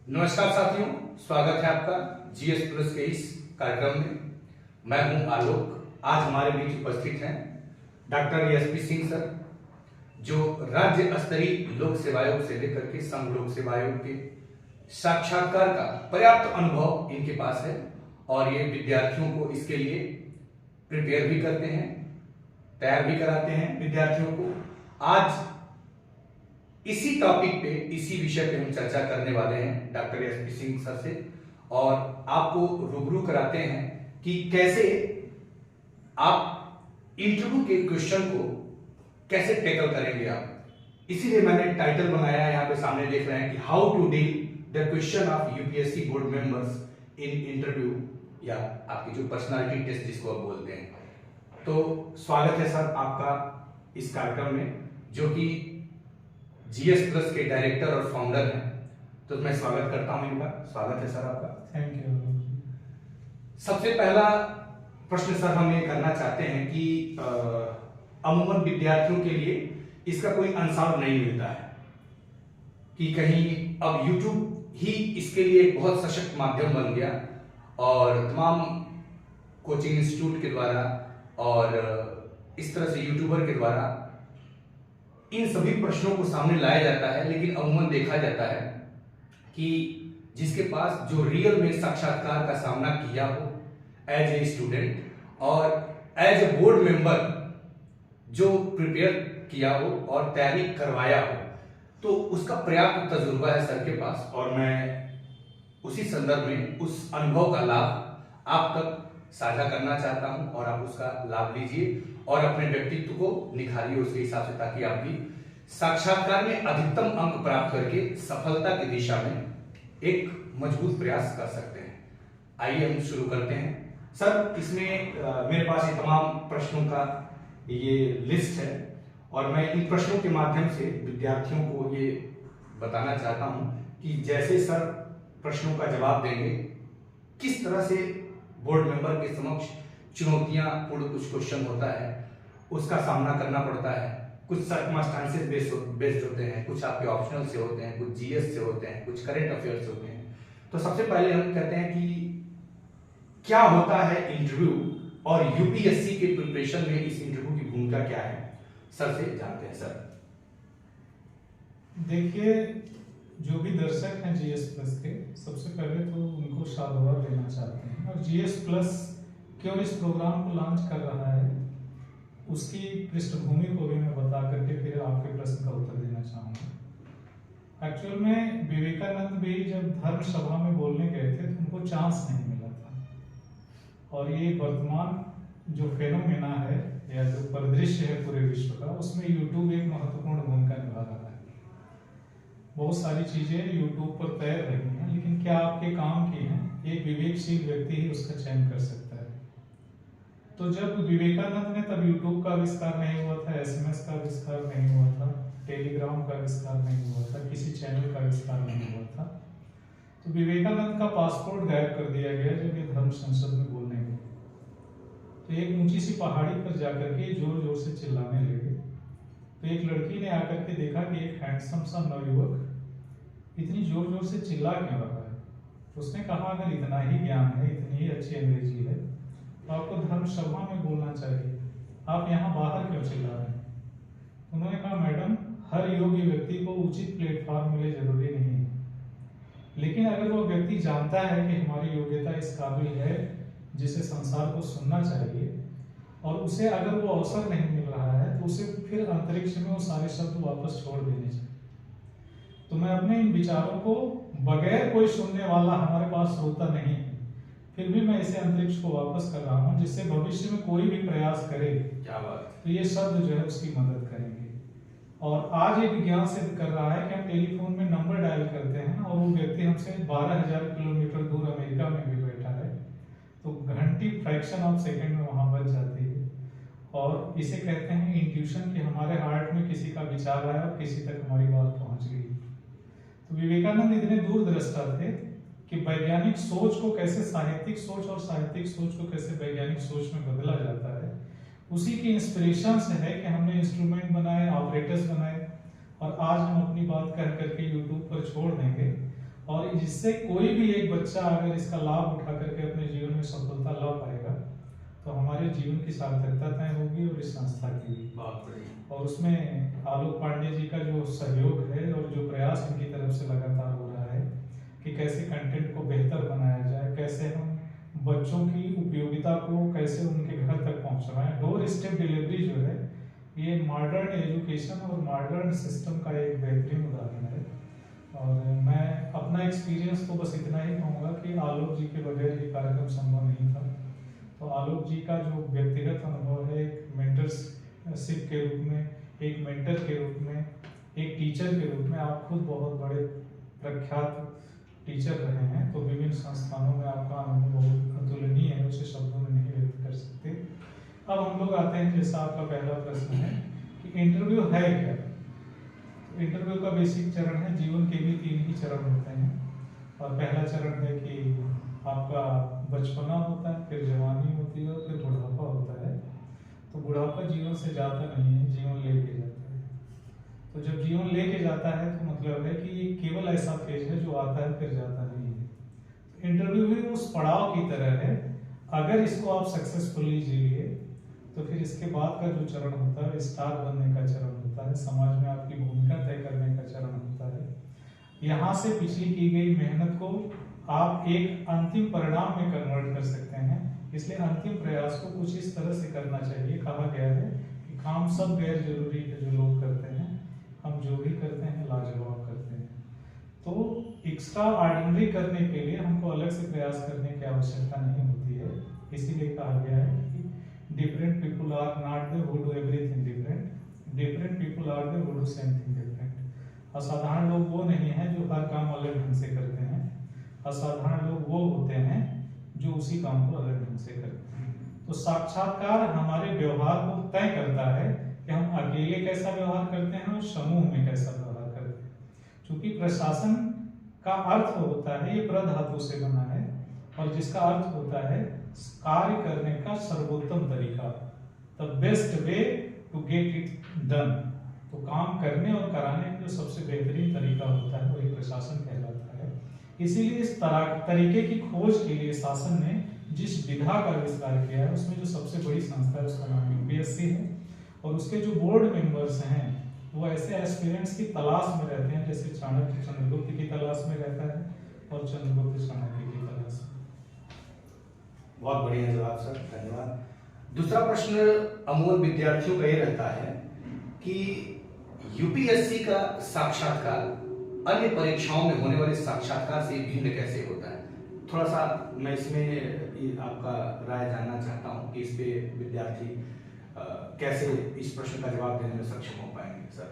नमस्कार साथियों, स्वागत है आपका जीएस प्लस के इस कार्यक्रम में। मैं हूं आलोक। आज हमारे बीच उपस्थित हैं डॉक्टर एसपी सिंह सर, जो राज्य स्तरीय लोक सेवा आयोग से लेकर के संघ लोक सेवा आयोग के साक्षात्कार का पर्याप्त अनुभव इनके पास है और ये विद्यार्थियों को इसके लिए प्रिपेयर भी करते हैं, तैयार भी कराते हैं विद्यार्थियों को। आज इसी टॉपिक पे, इसी विषय पे हम चर्चा करने वाले हैं डॉक्टर एसपी सिंह सर से, और आपको रूबरू कराते हैं कि कैसे आप इंटरव्यू के क्वेश्चन को कैसे टैकल करेंगे आप। इसीलिए मैंने टाइटल बनाया है, यहाँ पे सामने देख रहे हैं कि how to deal the question of UPSC board members in interview, या आपकी जो पर्सनालिटी टेस्ट जिसको आप बोलते हैं। तो स्वागत है सर आपका इस कार्यक्रम में, जो कि जीएस प्लस के डायरेक्टर और फाउंडर हैं। तो मैं स्वागत करता हूं इनका। स्वागत है सर आपका। Thank you. सबसे पहला प्रश्न सर हम ये करना चाहते हैं कि अमूमन विद्यार्थियों के लिए इसका कोई आंसर नहीं मिलता है कि कहीं अब YouTube ही इसके लिए एक बहुत सशक्त माध्यम बन गया, और तमाम कोचिंग इंस्टीट्यूट के द्वारा और इस तरह से यूट्यूबर के द्वारा इन सभी प्रश्नों को सामने लाया जाता है। लेकिन अमूमन देखा जाता है कि जिसके पास जो रियल में साक्षात्कार का सामना किया हो एज ए स्टूडेंट और एज ए बोर्ड मेंबर, जो प्रिपेयर किया हो और तैयारी करवाया हो, तो उसका पर्याप्त तजुर्बा है सर के पास। और मैं उसी संदर्भ में उस अनुभव का लाभ आप तक साझा करना चाहता हूं, और आप उसका लाभ लीजिए और अपने व्यक्तित्व को निखारिए उसके हिसाब से, ताकि आप भी साक्षात्कार में अधिकतम अंक प्राप्त करके सफलता की दिशा में एक मजबूत प्रयास कर सकते हैं। आइए हम शुरू करते हैं सर। इसमें मेरे पास ये तमाम प्रश्नों का ये लिस्ट है, और मैं इन प्रश्नों के माध्यम से विद्यार्थियों को ये बताना चाहता हूं कि जैसे सर प्रश्नों का जवाब देंगे, किस तरह से बोर्ड मेंबर के समक्ष चुनौतियां पूर्ण कुछ क्वेश्चन होता है उसका सामना करना पड़ता है। कुछ सर्कमस्टांसेस बेस्ड होते हैं, कुछ आपके ऑप्शनल से होते हैं, कुछ जीएस से होते हैं, कुछ करंट अफेयर्स होते हैं। तो सबसे पहले हम कहते हैं कि क्या होता है इंटरव्यू, और यूपीएससी के प्रिपरेशन में इस इंटरव्यू की भूमिका क्या है, सर से जानते हैं सर। देखिए, जो भी दर्शक हैं जीएस प्लस के, सबसे पहले तो उनको साधुवाद देना चाहते हैं, और जीएस प्लस क्यों इस प्रोग्राम को लॉन्च कर रहा है उसकी पृष्ठभूमि को भी मैं बता करके फिर आपके प्रश्न का उत्तर देना चाहूँगा। एक्चुअल में विवेकानंद भी जब धर्म सभा में बोलने गए थे तो उनको चांस नहीं मिला था, और ये वर्तमान जो फेनोमेना है या जो परिदृश्य है पूरे विश्व का, उसमें यूट्यूब एक महत्वपूर्ण भूमिका निभा रहा है। बहुत सारी चीजें यूट्यूब पर तैर रही हैं, लेकिन क्या आपके काम की हैं, एक विवेकशील व्यक्ति ही उसका चयन कर सकता है। तो जब विवेकानंद ने, तब यूट्यूब का आविष्कार नहीं हुआ था, एसएमएस का आविष्कार नहीं हुआ था, टेलीग्राम का आविष्कार नहीं हुआ था, किसी चैनल का आविष्कार नहीं हुआ था। तो विवेकानंद का पासपोर्ट गायब कर दिया गया जब ये धर्म संसद में बोलने गए। तो एक ऊंची सी पहाड़ी पर जाकर के जोर जोर से चिल्लाने लगे। तो एक लड़की ने आकर के देखा कि एक हैंडसम सा नवयुवक इतनी जोर जोर से चिल्ला क्यों रहा है। तो उसने कहा, अगर इतना ही ज्ञान है, इतनी ही अच्छी अंग्रेजी है, तो आपको धर्म सभा में बोलना चाहिए, आप यहाँ बाहर क्यों चिल्ला रहे हैं। उन्होंने कहा, मैडम, हर योग्य व्यक्ति को उचित प्लेटफॉर्म मिले जरूरी नहीं है, लेकिन अगर वो व्यक्ति जानता है कि हमारी योग्यता इस काबिल है जिसे संसार को सुनना चाहिए, और उसे अगर वो अवसर नहीं मिल रहा है, तो उसे फिर अंतरिक्ष में वो सारे शब्द वापस छोड़ देने चाहिए। तो मैं अपने इन विचारों को, बगैर कोई सुनने वाला हमारे पास होता नहीं है, फिर भी मैं इसे अंतरिक्ष को वापस कर रहा हूँ, जिससे भविष्य में कोई भी प्रयास करे, क्या बात, तो ये शब्द जो है उसकी मदद करेंगे। और आज ये विज्ञान सिद्ध कर रहा है कि हम टेलीफोन में नंबर डायल करते हैं और वो व्यक्ति हमसे 12,000 किलोमीटर दूर अमेरिका में भी बैठा है, तो घंटी फ्रैक्शन ऑफ सेकेंड में वहां बच जाती है। और इसे कहते हैं इंट्यूशन, कि हमारे हार्ट में किसी का विचार आया और किसी तक हमारी बात पहुंच गई। तो विवेकानंद इतने दूरदृष्टा थे कि वैज्ञानिक सोच को कैसे साहित्यिक सोच और साहित्यिक सोच को कैसे वैज्ञानिक सोच में बदला जाता है, उसी की इंस्पिरेशन से है कि हमने इंस्ट्रूमेंट बनाए, ऑपरेटर्स बनाए, और आज हम अपनी बात कह करके यूट्यूब पर छोड़ देंगे और और इससे कोई भी एक बच्चा अगर इसका लाभ उठा करके अपने जीवन में सफलता ला पाएगा तो हमारे जीवन की सार्थकता तय होगी और इस संस्था की भी। बहुत बढ़िया। और उसमें आलोक पांडे जी का जो सहयोग है और जो प्रयास इनकी तरफ से लगातार हो रहा है कि कैसे कंटेंट को बेहतर बनाया जाए, कैसे हम बच्चों की उपयोगिता को कैसे उनके घर तक पहुंचवाएं। डोर स्टेप डिलीवरी जो है ये मॉडर्न एजुकेशन और मॉडर्न सिस्टम का एक बेहतरीन उदाहरण है। और मैं अपना एक्सपीरियंस तो बस इतना ही कहूँगा कि आलोक जी के बगैर ये कार्यक्रम संभव नहीं था। तो आलोक जी का जो व्यक्तिगत अनुभव है, एक मेंटरशिप के रूप में, एक मेंटर के रूप में, एक टीचर के रूप में, आप खुद बहुत बड़े प्रख्यात टीचर रहे हैं, तो विभिन्न संस्थानों में आपका अनुभव बहुत अतुलनीय है, उसे शब्दों में नहीं व्यक्त कर सकते। अब हम लोग आते हैं, जैसा आपका पहला प्रश्न है कि इंटरव्यू है क्या। इंटरव्यू का बेसिक चरण है, जीवन के भी 3 ही चरण होते हैं। और पहला चरण है कि आपका बचपना होता है, फिर जवानी होती है और फिर बुढ़ापा होता है। तो बुढ़ापा जीवन से जाता नहीं है, जीवन लेके जाता है। तो जब जीवन लेके जाता है तो मतलब है कि ये केवल ऐसा फेज है जो आता है फिर जाता नहीं है। इंटरव्यू भी उस पड़ाव की तरह है, अगर इसको आप सक्सेसफुली जी लिए तो फिर इसके बाद का जो चरण होता है, स्टार बनने का चरण होता है, समाज में आपकी भूमिका तय करने का चरण होता है। यहाँ से पिछली की गई मेहनत को आप एक अंतिम परिणाम में कन्वर्ट कर सकते हैं। इसलिए अंतिम प्रयास को कुछ इस तरह से करना चाहिए। कहा गया है कि काम सब गैर जरूरी है जो लोग करते हैं, हम जो भी करते हैं लाजवाब करते हैं। तो एक्स्ट्रा ऑर्डिनरी करने के लिए हमको अलग से प्रयास करने की आवश्यकता नहीं होती है। इसीलिए कहा गया है कि different people are not they who do everything different, different people are they who do same thing different. असाधारण लोग वो नहीं हैं जो हर काम अलग ढंग से करते हैं, असाधारण लोग वो होते हैं जो उसी काम को अलग ढंग से करते हैं। तो साक्षात्कार हमारे व्यवहार को तय करता है कि हम अकेले कैसा व्यवहार करते हैं और समूह में कैसा व्यवहार करते हैं। क्योंकि प्रशासन का अर्थ होता है, ये प्र धातु से बना है, और जिसका अर्थ होता है कार्य करने का सर्वोत्तम तरीका, the best way to get it done. तो काम करने और कराने का जो सबसे बेहतरीन तरीका होता है वही प्रशासन कहलाता है। इसीलिए इस तरीके की खोज के लिए शासन ने जिस विधा का आविष्कार किया है उसमें जो सबसे बड़ी संस्था है उसका नाम यूपीएससी है। और उसके जो बोर्ड मेंबर्स हैं वो ऐसे एस्पिरेंट्स की तलाश में रहते हैं जैसे चाणक्य चंद्रगुप्त की तलाश में रहता है और चंद्रगुप्त चाणक्य की तलाश में। बहुत बढ़िया जवाब सर, धन्यवाद। दूसरा प्रश्न अमूल विद्यार्थियों का ये रहता है कि यूपीएससी का साक्षात्कार अन्य परीक्षाओं में होने वाले साक्षात्कार से भिन्न कैसे होता है? थोड़ा सा मैं इसमें आपका राय जानना चाहता हूं कि इस पे विद्यार्थी कैसे इस प्रश्न का जवाब देने में सक्षम हो पाएंगे। सर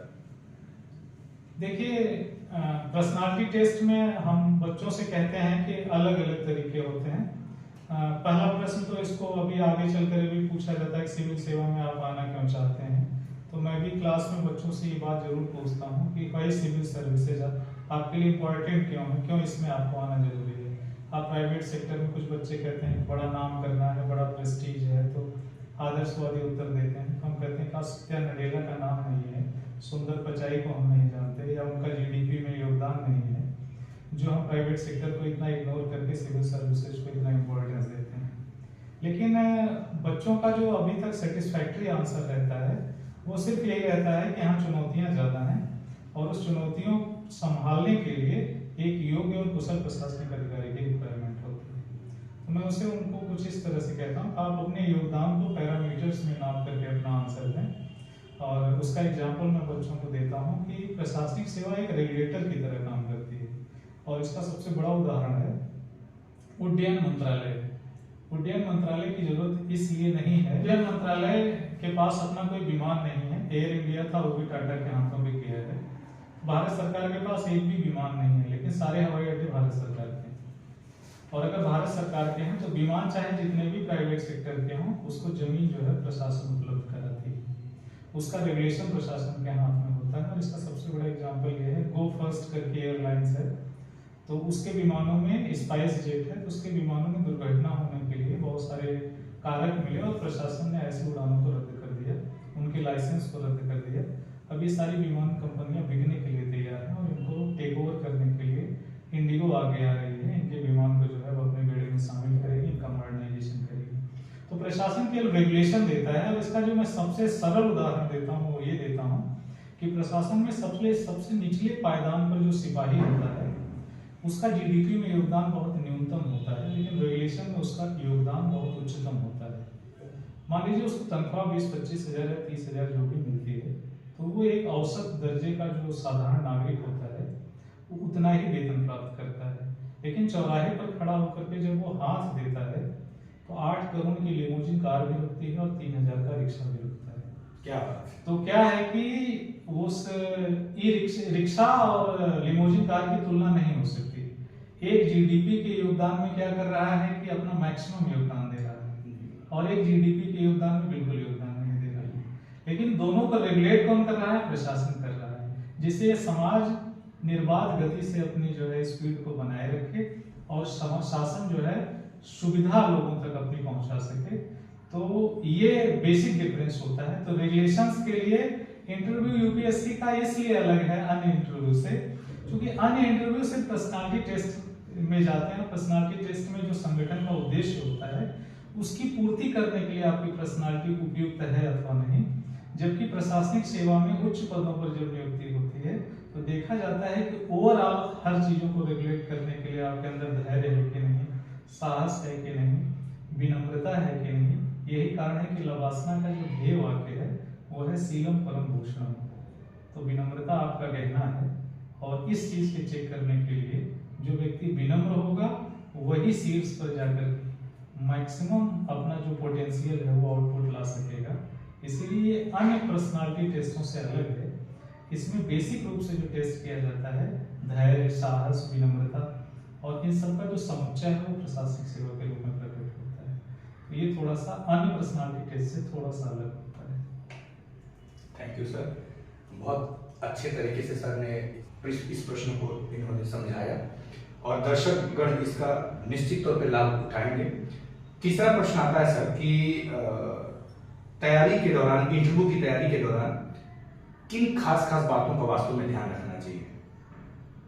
देखिए, पर्सनालिटी टेस्ट में हम बच्चों से कहते हैं कि अलग अलग तरीके होते हैं। पहला प्रश्न तो इसको अभी आगे चलकर भी पूछा जाता है कि सिविल सेवा में आप आना क्यों चाहते हैं। तो मैं भी क्लास में बच्चों से ये बात जरूर पूछता हूँ कि भाई सिविल सर्विसेज आपके लिए इम्पोर्टेंट क्यों है, क्यों इसमें आपको आना जरूरी है। आप प्राइवेट सेक्टर में, कुछ बच्चे कहते हैं बड़ा नाम करना है, बड़ा प्रेस्टीज है, तो आदर्शवादी उत्तर देते हैं। हम कहते हैं कि सत्या नडेला का नाम नहीं है, सुंदर पिचाई को हम नहीं जानते, या उनका जीडीपी में योगदान नहीं है, जो हम प्राइवेट सेक्टर को इतना इग्नोर करके सिविल सर्विसेज को इतना इम्पोर्टेंस देते हैं। लेकिन बच्चों का जो अभी तक सेटिस्फैक्ट्री आंसर रहता है वो सिर्फ यही रहता है कि यहाँ चुनौतियाँ ज़्यादा हैं और उस चुनौतियों संभालने के लिए एक योग्य और कुशल प्रशासनिक अधिकारी की रिक्वायरमेंट होती है। तो मैं उसे उनको कुछ इस तरह से कहता हूँ, आप अपने योगदान को पैरामीटर्स में नाप करके अपना आंसर दें। और उसका एग्जाम्पल मैं बच्चों को देता हूँ कि प्रशासनिक सेवा एक रेगुलेटर की तरह काम करती है और इसका सबसे बड़ा उदाहरण है उड्डयन मंत्रालय। उड्डयन मंत्रालय की जरूरत इसलिए नहीं है, उड्डयन मंत्रालय के पास अपना कोई विमान नहीं है। एयर इंडिया था, वो भी टाटा के हाथों में किया है। भारत सरकार के पास एक भी विमान नहीं है, लेकिन सारे हवाई अड्डे भारत सरकार के हैं। और अगर भारत सरकार के हैं तो विमान चाहे जितने भी प्राइवेट सेक्टर के हों, उसको जमीन जो है प्रशासन उपलब्ध कराती है, उसका रेगुलेशन प्रशासन के हाथ में होता है। और इसका सबसे बड़ा एग्जाम्पल ये है, गो फर्स्ट करके एयरलाइंस है, तो उसके विमानों में स्पाइस जेट है, तो उसके विमानों में दुर्घटना होने के लिए बहुत सारे कारक मिले और प्रशासन ने ऐसी उड़ानों को रद्द कर दिया, उनके लाइसेंस को रद्द कर दिया। अब ये सारी विमान कंपनियां बिकने के लिए तैयार हैं और इनको टेक ओवर करने के लिए इंडिगो आगे आ रही है, इनके विमान को जो है वो अपने बेड़े में शामिल करेगी, इनका मॉडर्नाइजेशन करेगी। तो प्रशासन केवल रेगुलेशन देता है। और इसका जो मैं सबसे सरल उदाहरण देता हूँ वो ये देता हूँ कि प्रशासन में सबसे निचले पायदान पर जो सिपाही होता है उसका जीडीपी में योगदान बहुत न्यूनतम होता है, लेकिन रेगुलेशन में उसका योगदान बहुत उच्चतम होता है। मान लीजिए उसको तनख्वाह 20-25 हज़ार या 30 हज़ार जो भी मिलती है, तो वो एक औसत दर्जे का जो साधारण नागरिक होता है वो उतना ही वेतन प्राप्त करता है। लेकिन चौराहे पर खड़ा होकर के जब वो हाथ देता है तो 8 करोड़ की लिमोजिन कार भी रुकती है और 3000 का रिक्शा भी रुकता है। क्या बात है। तो क्या है कि उस रिक्शा और लिमोजिन कार की तुलना नहीं हो सकती। एक जीडीपी के योगदान में क्या कर रहा है कि अपना मैक्सिमम योगदान दे रहा है, और एक जीडीपी के योगदान में बिल्कुल योगदान नहीं दे रहा है। लेकिन दोनों को रेगुलेट कौन कर रहा है? प्रशासन कर रहा है, जिससे समाज निर्बाध गति से अपनी जो है स्पीड को बनाए रखे और शासन जो है सुविधा लोगों तक अपनी पहुंचा सके। तो ये बेसिक डिफरेंस होता है। तो रेगुलेशंस के लिए इंटरव्यू यूपीएससी का इसलिए अलग है अन्य इंटरव्यू से, क्योंकि अन्य इंटरव्यू से पर्सनालिटी टेस्ट में जाते हैं। पर्सनालिटी टेस्ट में जो संगठन का उद्देश्य होता है उसकी पूर्ति करने के लिए आपकी पर्सनालिटी उपयुक्त है अथवा नहीं। जबकि प्रशासनिक सेवा में उच्च पदों पर जब नियुक्ति होती है तो देखा जाता है कि ओवरऑल हर चीजों को रेगुलेट करने के लिए आपके अंदर धैर्य है कि नहीं, साहस है कि नहीं, विनम्रता है कि नहीं। यही कारण है कि लवासना का जो ध्येय वाक्य है वो है सीलम परम भूषणम। तो विनम्रता आपका गहना है, और इस चीज के चेक करने के लिए जो व्यक्ति विनम्र होगा वही सीट्स पर जाकर मैक्सिमम अपना जो पोटेंशियल है वो आउटपुट ला सकेगा। इसीलिए अन्य पर्सनालिटी टेस्टों से अलग है। इसमें बेसिक रूप से जो टेस्ट किया जाता है धैर्य, साहस, विनम्रता, और इन सब का जो समुच्चय है वो प्रशासनिक सेवा के रूप में प्रकट होता है। तो ये थोड़ा सा अन्य पर्सनालिटी टेस्ट से थोड़ा सा अलग होता है। थैंक यू सर, बहुत अच्छे तरीके से सर ने इस प्रश्न को इन्होंने समझाया और दर्शकगण इसका निश्चित तौर पे लाभ उठाएंगे। तीसरा प्रश्न आता है सर कि तैयारी के दौरान, इंटरव्यू की तैयारी के दौरान किन खास बातों का वास्तव में ध्यान रखना चाहिए?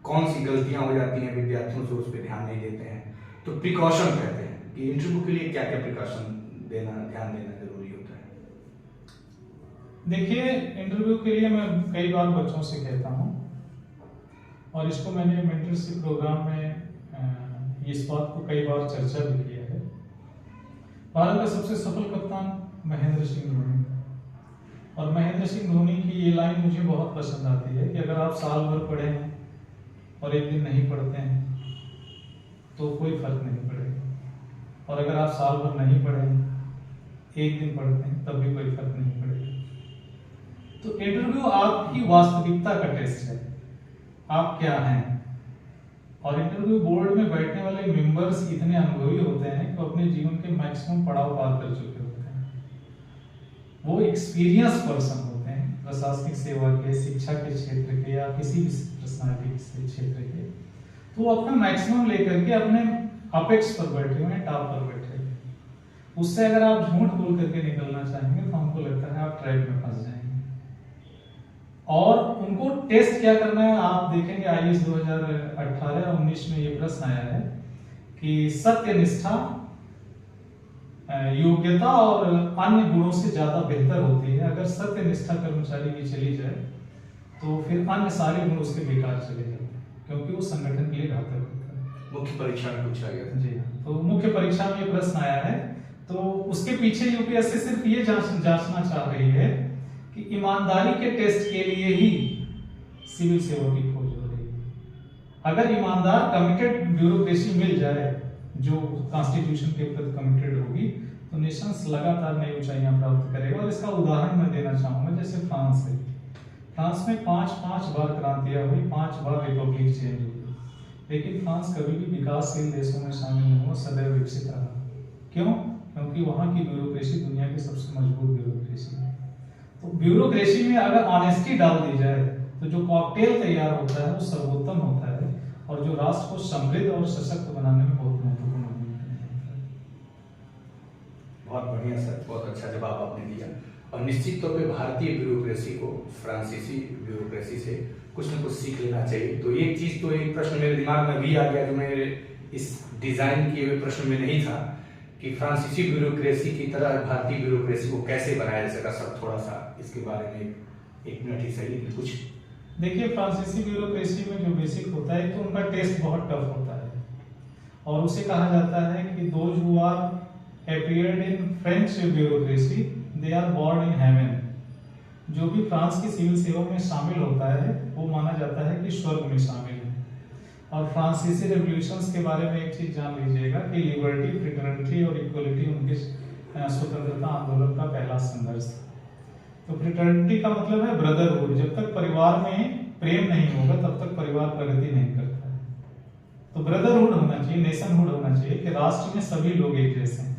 कौन सी गलतियां हो जाती हैं विद्यार्थियों से, उस पर ध्यान नहीं देते हैं। तो प्रिकॉशन कहते हैं कि इंटरव्यू के लिए क्या क्या प्रिकॉशन देना, ध्यान देना जरूरी होता है। देखिए, इंटरव्यू के लिए मैं कई बार बच्चों से कहता हूँ, और इसको मैंने मेंटरशिप प्रोग्राम में इस बात को कई बार चर्चा भी किया है। भारत का सबसे सफल कप्तान महेंद्र सिंह धोनी, और महेंद्र सिंह धोनी की ये लाइन मुझे बहुत पसंद आती है कि अगर आप साल भर पढ़े हैं और एक दिन नहीं पढ़ते हैं तो कोई फर्क नहीं पड़ेगा, और अगर आप साल भर नहीं पढ़े हैं, एक दिन पढ़ते हैं, तब भी कोई फर्क नहीं पड़ेगा। तो इंटरव्यू आपकी वास्तविकता का टेस्ट है, आप क्या हैं। और इंटरव्यू बोर्ड में बैठने वाले मेंबर्स इतने अनुभवी होते हैं कि अपने जीवन के मैक्सिमम पड़ाव पार कर चुके होते हैं। वो एक्सपीरियंस पर्सन होते हैं, प्रशासनिक सेवा के, शिक्षा के क्षेत्र के, या किसी भी पर्सनालिटी क्षेत्र के। तो वो अपना मैक्सिमम लेकर के अपने अपेक्स पर बैठे हुए हैं, टॉप पर बैठे हुए हैं। उससे अगर आप झूठ बोल करके निकलना चाहेंगे तो हमको लगता है आप ट्रैप में फंस जाएंगे। और उनको टेस्ट क्या करना है, आप देखेंगे आईएएस 2018-19 में ये प्रश्न आया है कि सत्यनिष्ठा, योग्यता और अन्य गुणों से ज्यादा बेहतर होती है। अगर सत्यनिष्ठा कर्मचारी की चली जाए तो फिर अन्य सारे गुण उसके बेकार चले जाते हैं, क्योंकि वो संगठन के लिए घातक होता है। मुख्य परीक्षा में पूछा गया जी हाँ, तो मुख्य परीक्षा में ये प्रश्न आया है। तो उसके पीछे यूपीएससी सिर्फ ये जांचना चाह रही है कि ईमानदारी के टेस्ट के लिए ही सिविल सेवा की खोज हो रही है। अगर ईमानदार कमिटेड ब्यूरोक्रेसी मिल जाए जो कॉन्स्टिट्यूशन के प्रति कमिटेड होगी तो नेशंस लगातार नई ऊंचाइयां प्राप्त करेगा। और इसका उदाहरण मैं देना चाहूंगा, जैसे फ्रांस है। फ्रांस में 5 बार क्रांतियां हुई, 5 बार रिपब्लिक चेंज हुई, लेकिन फ्रांस कभी भी विकासशील देशों में शामिल नहीं हुआ, सदैव विकसित रहा। क्यों? क्योंकि वहां की ब्यूरोक्रेसी दुनिया की सबसे मजबूत ब्यूरोक्रेसी है। तो ब्यूरोक्रेसी में अगर ऑनेस्टी डाल दी जाए तो जो कॉकटेल तैयार होता है वो सर्वोत्तम होता है, और जो राष्ट्र को समृद्ध और सशक्त बनाने में बहुत महत्वपूर्ण भूमिका निभाता है। बहुत बढ़िया सर, बहुत अच्छा जवाब आपने दिया। और निश्चित तौर पे भारतीय ब्यूरोक्रेसी को फ्रांसीसी ब्यूरोक्रेसी से कुछ न कुछ सीख लेना चाहिए। तो एक चीज तो एक प्रश्न मेरे दिमाग में भी आ गया जो मेरे इस डिजाइन किए हुए प्रश्न में नहीं था कि फ्रांसीसी ब्यूरोक्रेसी की तरह भारतीय ब्यूरोक्रेसी को कैसे बनाया जा सका। सर थोड़ा सा इसके बारे में एक मिनट ही सही लेकिन कुछ। देखिए, फ्रांसीसी ब्यूरोक्रेसी में जो बेसिक होता है तो उनका टेस्ट बहुत टफ होता है और उसे कहा जाता है कि those who are appeared in French bureaucracy they are born in heaven। जो भी फ्रांस की सिविल सेवा में शामिल होता है वो माना जाता है कि स्वर्ग में शामिल है। और फ्रांसीसी रेवोल्यूशंस के बारे में एक चीज जान लीजिएगा कि लिबर्टी, फ्रेटर्निटी और इक्वलिटी उनके स्वतंत्रता आंदोलन का पहला संघर्ष था। तो फ्रेटर्निटी का मतलब है ब्रदरहुड। जब तक परिवार में प्रेम नहीं होगा तब तक परिवार प्रगति नहीं करता है। तो ब्रदरहुड होना चाहिए, नेशनहुड होना चाहिए कि राष्ट्र में सभी लोग एक जैसे हैं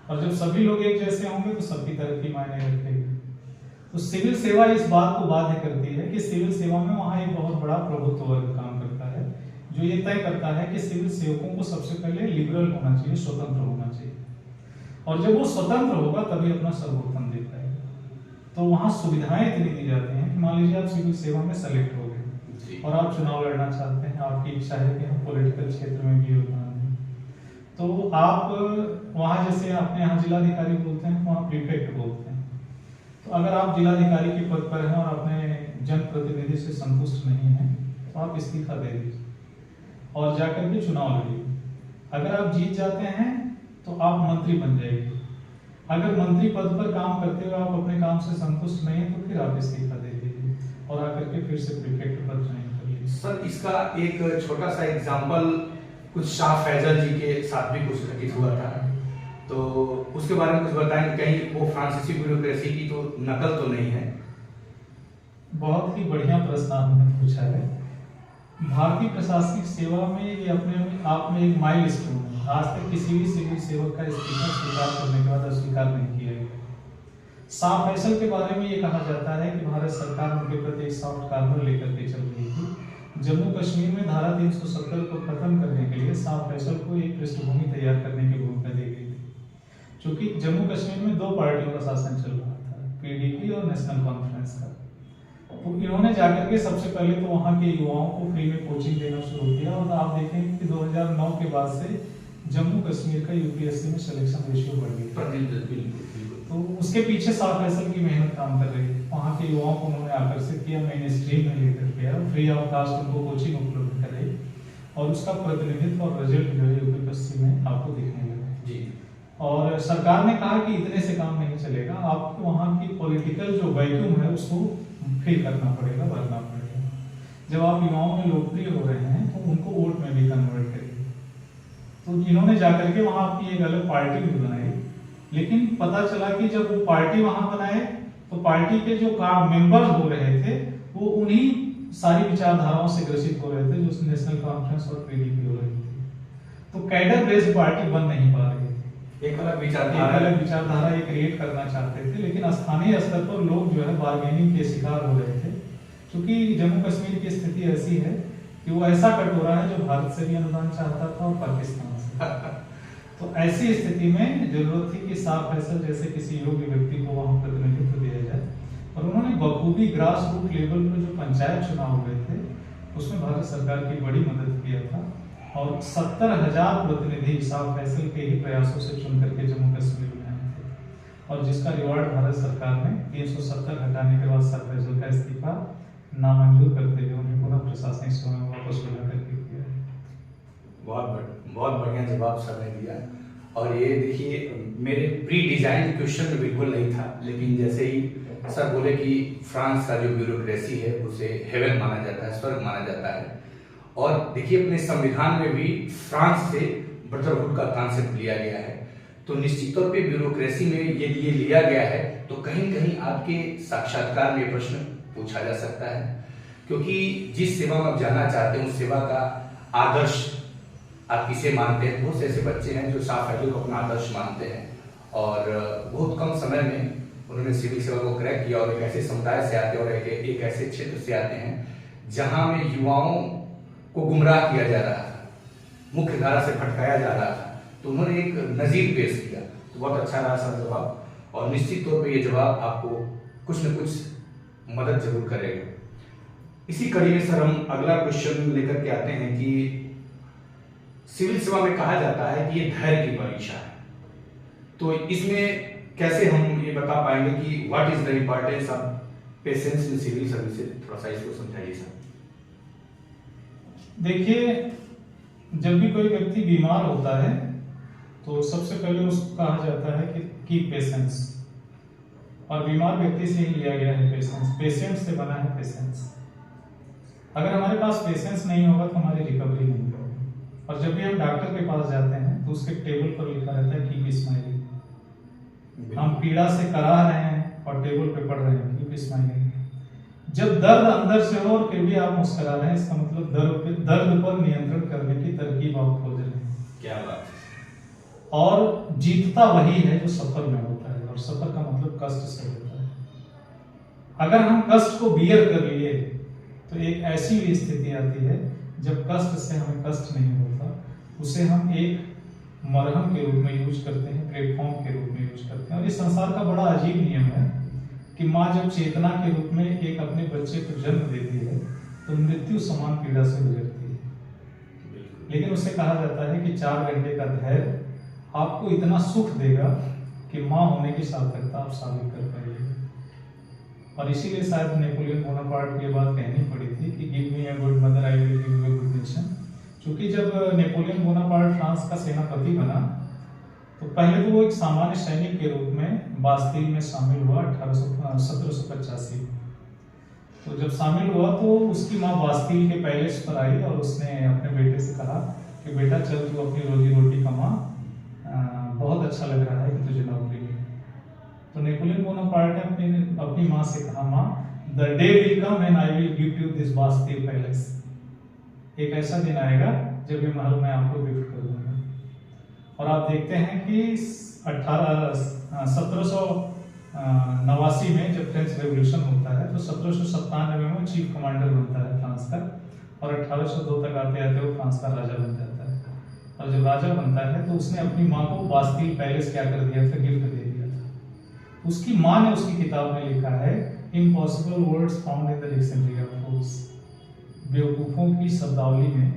और जब सभी लोग एक जैसे होंगे तो सबकी तरक्की मायने रखेगी। तो सिविल सेवा इस बात को बाध्य करती है कि सिविल सेवा में वहां एक बहुत बड़ा प्रभुत्व वर्ग काम करता है जो ये तय करता है कि सिविल सेवकों को सबसे पहले लिबरल होना चाहिए, स्वतंत्र होना चाहिए। और जब वो स्वतंत्र होगा तभी अपना सर्वोत्तम दे पाएगा। तो वहां सुविधाएं इतनी दी जाती हैं कि मान लीजिए आप सिविल सेवा में सेलेक्ट हो गए और आप चुनाव लड़ना चाहते हैं, आपकी इच्छा है कि हम पॉलिटिकल क्षेत्र में भी योगदान दें, तो आप वहां जैसे अपने यहाँ जिलाधिकारी बोलते हैं, वहां प्रीफेक्ट बोलते हैं। तो अगर आप जिलाधिकारी के पद पर हैं और अपने जनप्रतिनिधि से संतुष्ट नहीं हैं तो आप इस्तीफा दे दीजिए और जाकर के चुनाव लड़िए। अगर आप जीत जाते हैं तो आप मंत्री बन जाएंगे। अगर मंत्री पद पर काम करते हुए आप अपने काम से संतुष्ट नहीं है तो फिर आप इस्तीफा दे दीजिए और आकर के फिर से प्रीफेक्ट पद ज्वाइन कर लीजिए। सर इसका एक छोटा सा एग्जांपल कुछ शाह फैजल जी के साथ भी कुछ घटित हुआ था, तो उसके बारे में कुछ बताएं। कहीं वो फ्रांसीसी ब्यूरोक्रेसी की तो नकल तो नहीं है? बहुत ही बढ़िया प्रश्न आपने पूछा है। भारतीय प्रशासनिक सेवा में ये अपने आप में एक माइलस्टोन है। आज तक किसी भी सिविल सेवक का इस्तीफा स्वीकार करने के बाद अस्वीकार नहीं किया गया। शाह फैसल के बारे में ये कहा जाता है कि भारत सरकार उनके प्रति एक सॉफ्ट कार्नर लेकर के चल रही थी। जम्मू कश्मीर में धारा 370 को खत्म करने के लिए शाह फैसल को एक पृष्ठभूमि तैयार करने की भूमिका दी गई थी, क्योंकि जम्मू कश्मीर में दो पार्टियों का शासन चल रहा था, पीडीपी और नेशनल कॉन्फ्रेंस का। तो इन्होंने जाकर के सबसे पहले तो वहाँ के युवाओं को फ्री में कोचिंग देना शुरू किया और आप देखेंगे कि 2009 के बाद से जम्मू कश्मीर का यूपीएससी में सिलेक्शन रेशियो बढ़ गया। तो उसके पीछे शाह फैसल की मेहनत काम कर रही है। वहाँ के युवाओं को उन्होंने आकर्षित किया, मेन स्ट्रीम में लेकर गया, फ्री ऑफ कास्ट उनको कोचिंग उपलब्ध कराई और उसका प्रतिनिधित्व और रिजल्ट जो है यूपी पश्चिम में आपको दिखने लगा जी। और सरकार ने कहा कि इतने से काम नहीं चलेगा, आपको वहाँ की पॉलिटिकल जो वैक्यूम है उसको फिल करना पड़ेगा, भरना पड़ेगा। जब आप युवाओं में लोकप्रिय हो रहे हैं तो उनको वोट में भी कन्वर्ट करिए। तो इन्होंने जाकर के वहां की एक अलग पार्टी भी बनाई, लेकिन पता चला कि जब वो पार्टी वहां बनाए तो पार्टी के जो मेंबर हो रहे थे वो उन्हीं सारी विचारधाराओं से ग्रसित हो रहे थे जो नेशनल कॉन्फ्रेंस और पीडीपी हो रही थी। तो कैडर बेस्ड पार्टी बन नहीं पा रही थी। एक अलग विचारधारा ये क्रिएट करना चाहते थे, लेकिन स्थानीय स्तर पर लोग जो है बार्गेनिंग के शिकार हो रहे थे, क्योंकि जम्मू कश्मीर की स्थिति ऐसी है कि वो ऐसा कटोरा है जो भारत से भी अनुदान चाहता था और पाकिस्तान से। तो ऐसी स्थिति में जरूरत थी कि शाह फैसल जैसे किसी योग्य व्यक्ति को वहां प्रतिनिधित्व दिया जाए और उन्होंने बखूबी ग्रास रूट लेवल पर जो पंचायत चुनाव हुए थे उसमें भारत सरकार की बड़ी मदद किया था और 70,000 प्रतिनिधि शाह फैसल के ही प्रयासों से चुन करके जम्मू कश्मीर में आए थे और जिसका रिवार्ड भारत सरकार ने 370 हटाने के बाद शाह फैसल का इस्तीफा नामंजूर करते हुए उन्हें पुनः प्रशासनिक सेवा में वापस बुला करके किया। बहुत बढ़िया जवाब सर ने दिया। और ये देखिए मेरे प्री डिजाइन क्वेश्चन में बिल्कुल नहीं था, लेकिन जैसे ही सर बोले कि फ्रांस का जो ब्यूरोक्रेसी है उसे हेवन माना जाता है, स्वर्ग माना जाता है, और देखिए अपने संविधान में भी फ्रांस से ब्रदरहुड का कॉन्सेप्ट लिया गया है, तो निश्चित तौर पे ब्यूरोक्रेसी में यदि ये लिया गया है तो कहीं कहीं आपके साक्षात्कार में प्रश्न पूछा जा सकता है, क्योंकि जिस सेवा में आप जाना चाहते हैं उस सेवा का आदर्श आप किसे मानते हैं। बहुत से ऐसे बच्चे हैं जो शाह फैसल को अपना आदर्श मानते हैं और बहुत कम समय में उन्होंने सिविल सेवा को क्रैक किया और एक ऐसे समुदाय से आते हैं और एक ऐसे क्षेत्र से आते हैं जहां में युवाओं को गुमराह किया जा रहा था, मुख्य धारा से भटकाया जा रहा था, तो उन्होंने एक नजीर पेश किया। तो बहुत अच्छा रहा सर जवाब, और निश्चित तौर पे ये जवाब आपको कुछ न कुछ मदद जरूर करेगा। इसी कड़ी में सर हम अगला क्वेश्चन लेकर के आते हैं कि सिविल सेवा में कहा जाता है कि ये धैर्य की परीक्षा है, तो इसमें कैसे हम ये बता पाएंगे कि what is the importance of patience in civil services? थोड़ा सा इसको समझाइए सर। देखिए, जब भी कोई व्यक्ति बीमार होता है तो सबसे पहले उसको कहा जाता है कि कीप पेशेंस, और बीमार व्यक्ति से ही लिया गया है पेशेंस, पेशेंट से बना है पेशेंस। अगर हमारे पास पेशेंस नहीं होगा तो हमारी रिकवरी नहीं होगी। और जब भी हम डॉक्टर के पास जाते हैं तो उसके टेबल पर लिखा रहता है कीप स्माइलिंग। हम पीड़ा से करा रहे हैं और टेबल पे पढ़ रहे हैं कीप स्माइलिंग। जब दर्द अंदर से हो और फिर भी आप मुस्कुरा रहे हैं, इसका मतलब दर्द पर नियंत्रण करने की तरकीब आप खोज रहे हैं। क्या बात है। और जीतता वही है जो सफर में होता है, और सफर का मतलब कष्ट से होता है। अगर हम कष्ट को बियर कर लिए तो एक ऐसी भी स्थिति आती है जब कष्ट से हमें कष्ट नहीं होता, उसे हम एक मरहम के रूप में यूज करते हैं, प्लेटफॉर्म के रूप में यूज करते हैं। और इस संसार का बड़ा अजीब नियम है कि माँ जब चेतना के रूप में एक अपने बच्चे को जन्म देती है तो मृत्यु समान पीड़ा से गुजरती है, लेकिन उसे कहा जाता है कि 4 घंटे का धैर्य आपको इतना सुख देगा कि माँ होने की सार्थकता आप साबित कर पाएंगे। और इसीलिए शायद नेपोलियन बोनापार्ट की बात कहनी पड़ी थी कि give me a good mother I will give you a good nation. क्योंकि जब नेपोलियन बोनापार्ट फ्रांस का सेनापति बना तो पहले तो वो एक सामान्य सैनिक के रूप में बास्तील में शामिल हुआ 1785। तो जब शामिल हुआ तो उसकी माँ बास्तील के पैलेस पर आई और उसने अपने बेटे से कहा कि बेटा चल तू अपनी रोजी रोटी कमा, बहुत अच्छा लग रहा है कि तुझे नौकरी मिली। तो नेपोलियन बोनापार्ट ने अपनी माँ से कहा, माँ the day will come when I will give you this Bastille palace. एक ऐसा दिन आएगा जब ये महल मैं आपको गिफ्ट कर दूंगा। और आप देखते हैं कि 1789 में जब फ्रेंच रेवोल्यूशन होता है तो 1797 में वो चीफ कमांडर बनता है फ्रांस का, और 1802 तक आते आते वो फ्रांस का राजा बन जाता है। और जब राजा बनता है तो उसने अपनी माँ को बास्तील पैलेस क्या कर दिया था, गिफ्ट दे दिया था। उसकी माँ ने उसकी किताब में लिखा है impossible words found in the dictionary of fools, बेवकूफों की शब्दावली में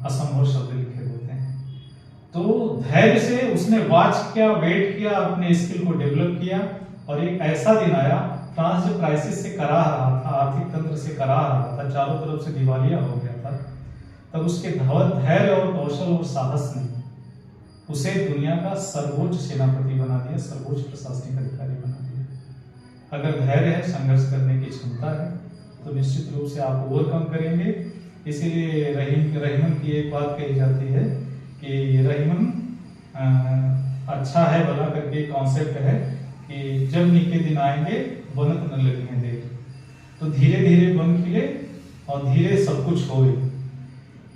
असंभव शब्द लिखे होते हैं। तो धैर्य से उसने वॉच किया, वेट किया, अपने स्किल को डेवलप किया, और एक ऐसा दिन आया, फ्रांस जब क्राइसिस से करा रहा था, आर्थिक तंत्र से करा रहा था, चारों तरफ से दिवालिया हो गया था, तब उसके धैर्य और कौशल और साहस ने उसे दुनिया का सर्वोच्च सेनापति बना दिया, सर्वोच्च प्रशासनिक अधिकारी बना दिया। अगर धैर्य है, संघर्ष करने की क्षमता है, तो निश्चित रूप से आप ओवरकम करेंगे। इसीलिए रहीमन की एक बात कही जाती है कि रहीमन अच्छा है भला करके कॉन्सेप्ट है कि जब निके दिन आएंगे बनत न लगेंगे देर, तो धीरे धीरे बन खिले और धीरे सब कुछ होए।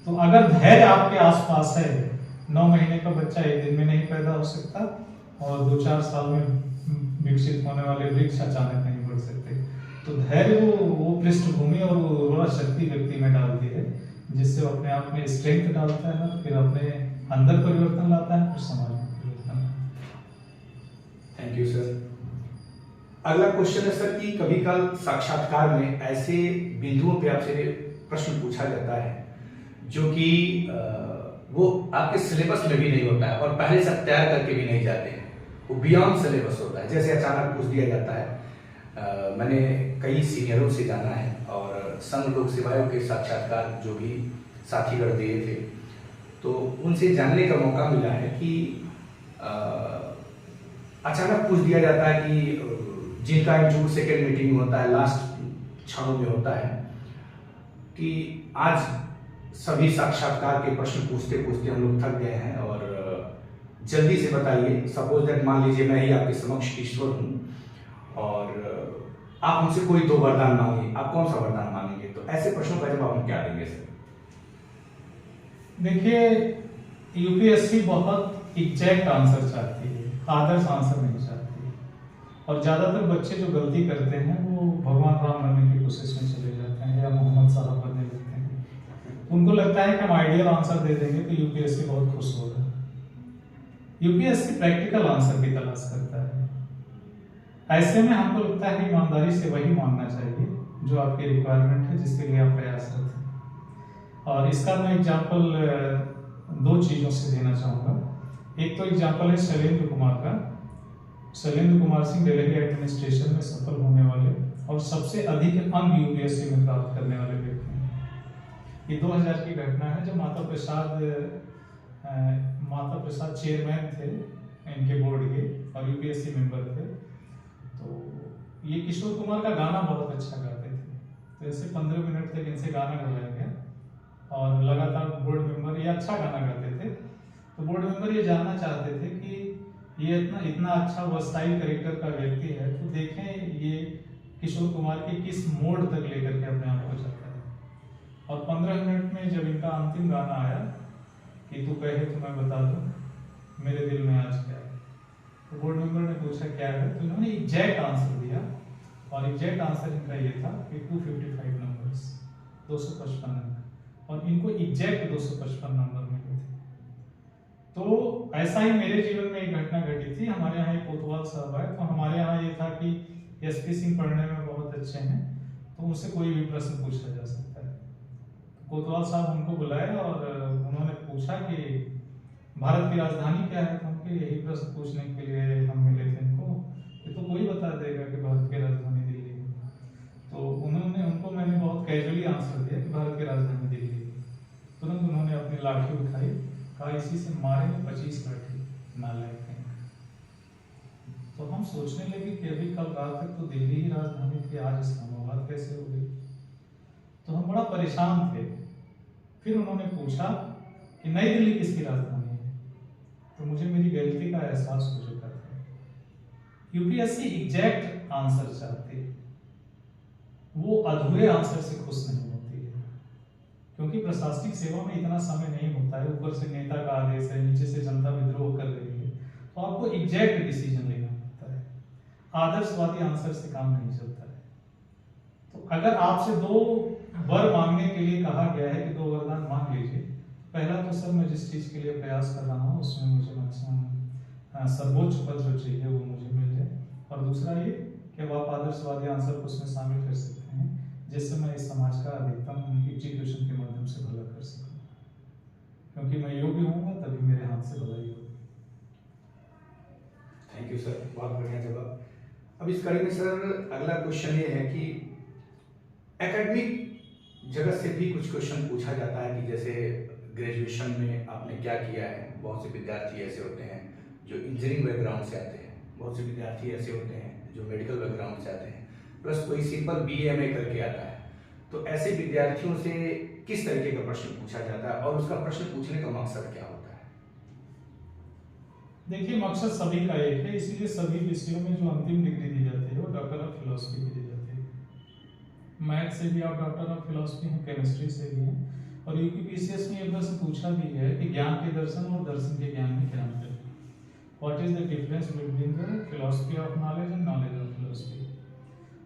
तो अगर धैर्य आपके आसपास है, 9 महीने का बच्चा 1 दिन में नहीं पैदा हो सकता, और 2-4 साल में विकसित होने वाले वृक्ष अचानक नहीं बढ़ सकते। तो धैर्य वो पृष्ठभूमि और वो शक्ति व्यक्ति में डालती है, जिससे वो अपने आप में स्ट्रेंथ डालता है ना, फिर अपने अंदर परिवर्तन लाता है, फिर समाज में परिवर्तन। Thank you sir. अगला क्वेश्चन है सर कि कभी कल साक्षात्कार में ऐसे बिंदुओं पे आपसे प्रश्न पूछा जाता है जो कि वो आपके सिलेबस में भी नहीं होता है और पहले से तैयार करके भी नहीं जाते हैं, वो बियॉन्ड सिलेबस होता है। जैसे अचानक पूछ दिया जाता है, मैंने कई सीनियरों से जाना है और संघ लोक सेवाओं के साक्षात्कार जो भी साथीगण दिए थे, तो उनसे जानने का मौका मिला है कि अचानक पूछ दिया जाता है कि जिनका इंटरव्यू सेकेंड मीटिंग में होता है, लास्ट क्षणों में होता है, कि आज सभी साक्षात्कार के प्रश्न पूछते पूछते हम लोग थक गए हैं और जल्दी से बताइए, सपोज दैट मान लीजिए मैं ही आपके समक्ष ईश्वर हूं और आप हमसे कोई 2 वरदान मांगे, आप कौन सा वरदान मांगेंगे? तो ऐसे प्रश्नों का जवाब हम क्या देंगे सर? देखिए, यूपीएससी बहुत एग्जैक्ट आंसर चाहती है, आदर्श आंसर नहीं चाहती है। और ज्यादातर बच्चे जो गलती करते हैं वो भगवान राम बनने की कोशिश में चले जाते हैं या मोहम्मद साहब बनने लगते हैं। उनको लगता है कि हम आइडियल आंसर दे देंगे तो यूपीएससी बहुत खुश होगा। यूपीएससी प्रैक्टिकल आंसर की तलाश करता है। ऐसे में हमको लगता है ईमानदारी से वही मांगना चाहिए जो आपकी रिक्वायरमेंट है, जिसके लिए आप प्रयासरत हैं। और इसका मैं एग्जाम्पल 2 चीज़ों से देना चाहूँगा। एक तो एग्जाम्पल है शैलेंद्र कुमार का। शैलेंद्र कुमार सिंह दिल्ली एडमिनिस्ट्रेशन में सफल होने वाले और सबसे अधिक अंक यूपीएससी में प्राप्त करने वाले व्यक्ति हैं। ये 2000 की घटना है, जब माता प्रसाद चेयरमैन थे इनके बोर्ड के और यूपीएससी मेंबर थे। तो ये किशोर कुमार का गाना बहुत अच्छा गाते थे, तो ऐसे 15 मिनट तक इनसे गाना गवाया गया और लगातार बोर्ड मेंबर ये अच्छा गाना गाते थे। तो बोर्ड मेंबर ये जानना चाहते थे कि ये इतना अच्छा वर्सटाइल कैरेक्टर का व्यक्ति है, तो देखें ये किशोर कुमार के किस मोड तक लेकर के अपने आप को जाता है। और 15 मिनट में जब इनका अंतिम गाना आया कि तू कहे तो मैं बता दूं मेरे दिल में आज क्या है, तो बोर्ड मेंबर ने पूछा क्या है, तो इन्होंने एग्जैक्ट आंसर दिया। और एग्जैक्ट आंसर इनका ये था कि 255 नंबर्स, 255 नंबर, और इनको एग्जैक्ट 255 नंबर मिले थे। तो ऐसा ही मेरे जीवन में एक घटना घटी थी। हमारे यहाँ एक कोतवाल साहब आए, तो हमारे यहाँ ये था कि एसपी सिंह पढ़ने में बहुत अच्छे हैं, तो उनसे कोई भी प्रश्न पूछा जा सकता है। कोतवाल साहब हमको बुलाए और उन्होंने पूछा कि भारत की राजधानी क्या है, तो उनके यही प्रश्न पूछने के लिए हम मिले थे इनको कि तो कोई बता देगा कि भारत की राजधानी दिल्ली है। तो उनको मैंने बहुत कैजुअली आंसर दिया कि भारत की राजधानी दिल्ली है। तुरंत उन्होंने अपनी लाठी उठाई, कहा इसी से मारेंगे 25 लाठी नालायक हैं। तो हम सोचने लगे कि अभी कल रात तक तो दिल्ली ही राजधानी थी, आज इस्लामाबाद कैसे हो गई। तो हम बड़ा परेशान थे। फिर उन्होंने पूछा कि नई दिल्ली किसकी राजधानी है, तो मुझे मेरी गलती का एहसास हो चुका था। यूपीएससी एग्जैक्ट आंसर चाहती है, वो अधूरे आंसर से खुश नहीं होती है, क्योंकि प्रशासनिक सेवा में इतना समय नहीं होता है। ऊपर से नेता का आदेश है, नीचे से जनता विद्रोह कर रही है, तो आपको एग्जैक्ट डिसीजन लेना पड़ता है। आदर्शवादी आंसर से काम नहीं चलता है। तो अगर आपसे 2 वर मांगने के लिए कहा गया है कि 2 वरदान मांग लीजिए, पहला तो सर मैं जिस चीज के लिए प्रयास कर रहा हूँ उसमें मुझे सर्वोच्च पद जो चाहिए वो मुझे मिल जाए, और दूसरा ये कि अब आप आदर्शवादी आंसर को उसमें शामिल कर सकते हैं, जिससे मैं इस समाज का अधिकतम एग्जीक्यूशन के माध्यम से भला कर सकूं, क्योंकि मैं योग्य हूँ तभी मेरे हाथ से भलाई होगी। थैंक यू सर, बहुत बढ़िया जवाब। अब इस कड़ी में सर अगला क्वेश्चन ये है कि एकेडमिक जगत से भी कुछ क्वेश्चन पूछा जाता है कि जैसे ग्रेजुएशन में आपने क्या किया है। बहुत से विद्यार्थी ऐसे होते हैं जो इंजीनियरिंग बैकग्राउंड से आते हैं, बहुत से विद्यार्थी ऐसे होते हैं जो मेडिकल बैकग्राउंड से आते हैं, प्लस कोई सिंपल BA करके आता है। तो ऐसे विद्यार्थियों से किस तरीके का प्रश्न पूछा जाता है और उसका प्रश्न पूछने का मकसद क्या होता है? देखिए, मकसद सभी का एक है, इसीलिए सभी विषयों में जो अंतिम डिग्री दी जाती है वो डॉक्टर ऑफ फिलोसफी की दी जाती है। मैथ से भी आप डॉक्टर ऑफ फिलोसफी हैं, केमिस्ट्री से भी हैं। और यूपीपीसीएस में ये प्रश्न पूछा भी है कि ज्ञान के दर्शन और दर्शन के ज्ञान में क्या अंतर है। What is the difference between the philosophy of knowledge and knowledge of philosophy.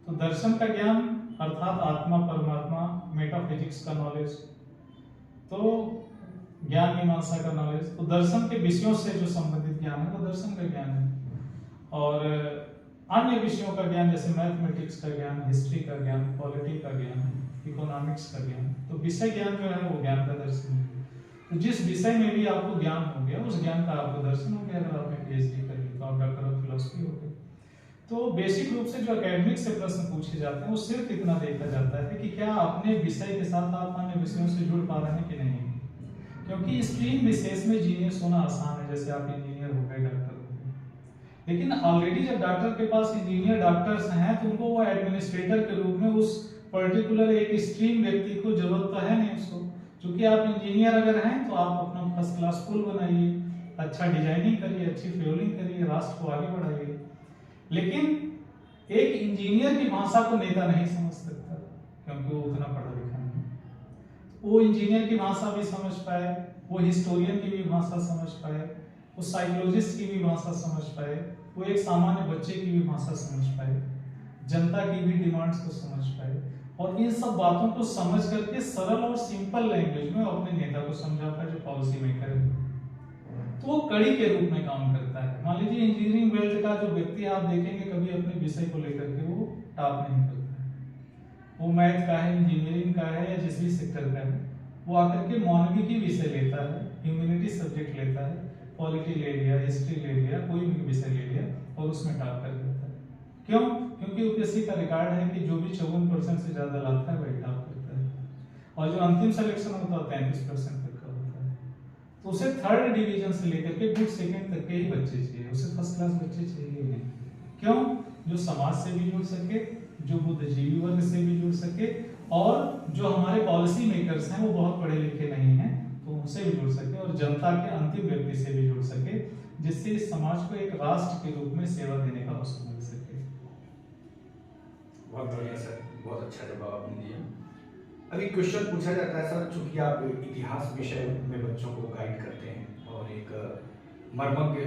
तो दर्शन का ज्ञान अर्थात आत्मा परमात्मा मेटाफिजिक्स का नॉलेज, तो ज्ञान मीमांसा का नॉलेज, तो दर्शन के विषयों से जो संबंधित ज्ञान है वो दर्शन का ज्ञान है। और अन्य विषयों का ज्ञान जैसे मैथमेटिक्स का ज्ञान, हिस्ट्री का ज्ञान, पॉलिटी का ज्ञान, इकोनॉमिक्स का ज्ञान, तो विषय ज्ञान जो है वो ज्ञान का दर्शन है। तो जिस विषय में भी आपको ज्ञान हो गया उस ज्ञान का आपको दर्शन हो गया। अगर आपने PhD कर ली तो आप डॉक्टर ऑफ फिलोसफी हो गए। तो बेसिक रूप से जो एकेडमिक से प्रश्न पूछे जाते हैं वो सिर्फ इतना देखा जाता है कि क्या अपने विषय के साथ आप अन्य विषयों से जुड़ पा रहे हैं कि नहीं। क्योंकि स्ट्रीम विशेष में जीनियस होना आसान है, जैसे आप इंजीनियर हो गए, डॉक्टर हो गए, लेकिन ऑलरेडी जब डॉक्टर के पास इंजीनियर डॉक्टर्स हैं तो उनको वो एडमिनिस्ट्रेटर के रूप में उस पर्टिकुलर एक स्ट्रीम व्यक्ति को जरूरत तो है नहीं उसको। क्योंकि आप इंजीनियर अगर हैं तो आप अपना फर्स्ट क्लास पुल बनाइए, अच्छा डिजाइनिंग करिए, अच्छी फ्यूलिंग करिए, राष्ट्र को आगे बढ़ाइए। लेकिन एक इंजीनियर की भाषा को नेता नहीं समझ सकता क्योंकि वो उतना पढ़ा लिखा नहीं। वो इंजीनियर की भाषा भी समझ पाए, वो हिस्टोरियन की भी भाषा समझ पाए, वो साइकोलॉजिस्ट की भी भाषा समझ पाए, वो एक सामान्य बच्चे की भी भाषा समझ पाए, जनता की भी डिमांड्स को समझ पाए, और इन सब बातों को समझ करके सरल और सिंपल लैंग्वेज में अपने नेता को समझा पाए जो पॉलिसी मेकर है। तो वो कड़ी के रूप में काम करता है। मान लीजिए इंजीनियरिंग बेल्ट का जो व्यक्ति आप देखेंगे कभी अपने विषय को लेकर के वो टॉप नहीं करता है, वो मैथ का है, इंजीनियरिंग का है या जिस भी सेक्टर का है, वो आकर के मानविकी विषय लेता है, ह्यूमैनिटी सब्जेक्ट लेता है, पॉलिटी ले लिया, हिस्ट्री ले लिया, कोई भी विषय ले लिया और उसमें टॉप कर जाता है। क्यों? क्योंकि यूपीएससी का रिकॉर्ड है कि जो भी 54% से ज्यादा लाता है वही टॉप करता है, और जो अंतिम सिलेक्शन होता है 33% तक का होता है। तो उसे थर्ड डिवीजन से लेकर के गुड सेकंड तक के ही बच्चे चाहिए, उसे फर्स्ट क्लास बच्चे चाहिए नहीं। क्यों? जो समाज से भी जुड़ सके, जो बुद्धिजीवी वर्ग से भी जुड़ सके, और जो हमारे पॉलिसी मेकर्स हैं वो बहुत पढ़े लिखे नहीं हैं तो उनसे भी जुड़ सके, और जनता के अंतिम व्यक्ति से भी जुड़ सके, जिससे इस समाज को एक राष्ट्र के रूप में सेवा देने का अवसर मिल सके। बहुत बढ़िया सर, बहुत अच्छा जवाब आपने दिया। अभी क्वेश्चन पूछा जाता है सर, चूंकि आप इतिहास विषय में बच्चों को गाइड करते हैं और एक मर्मज्ञ,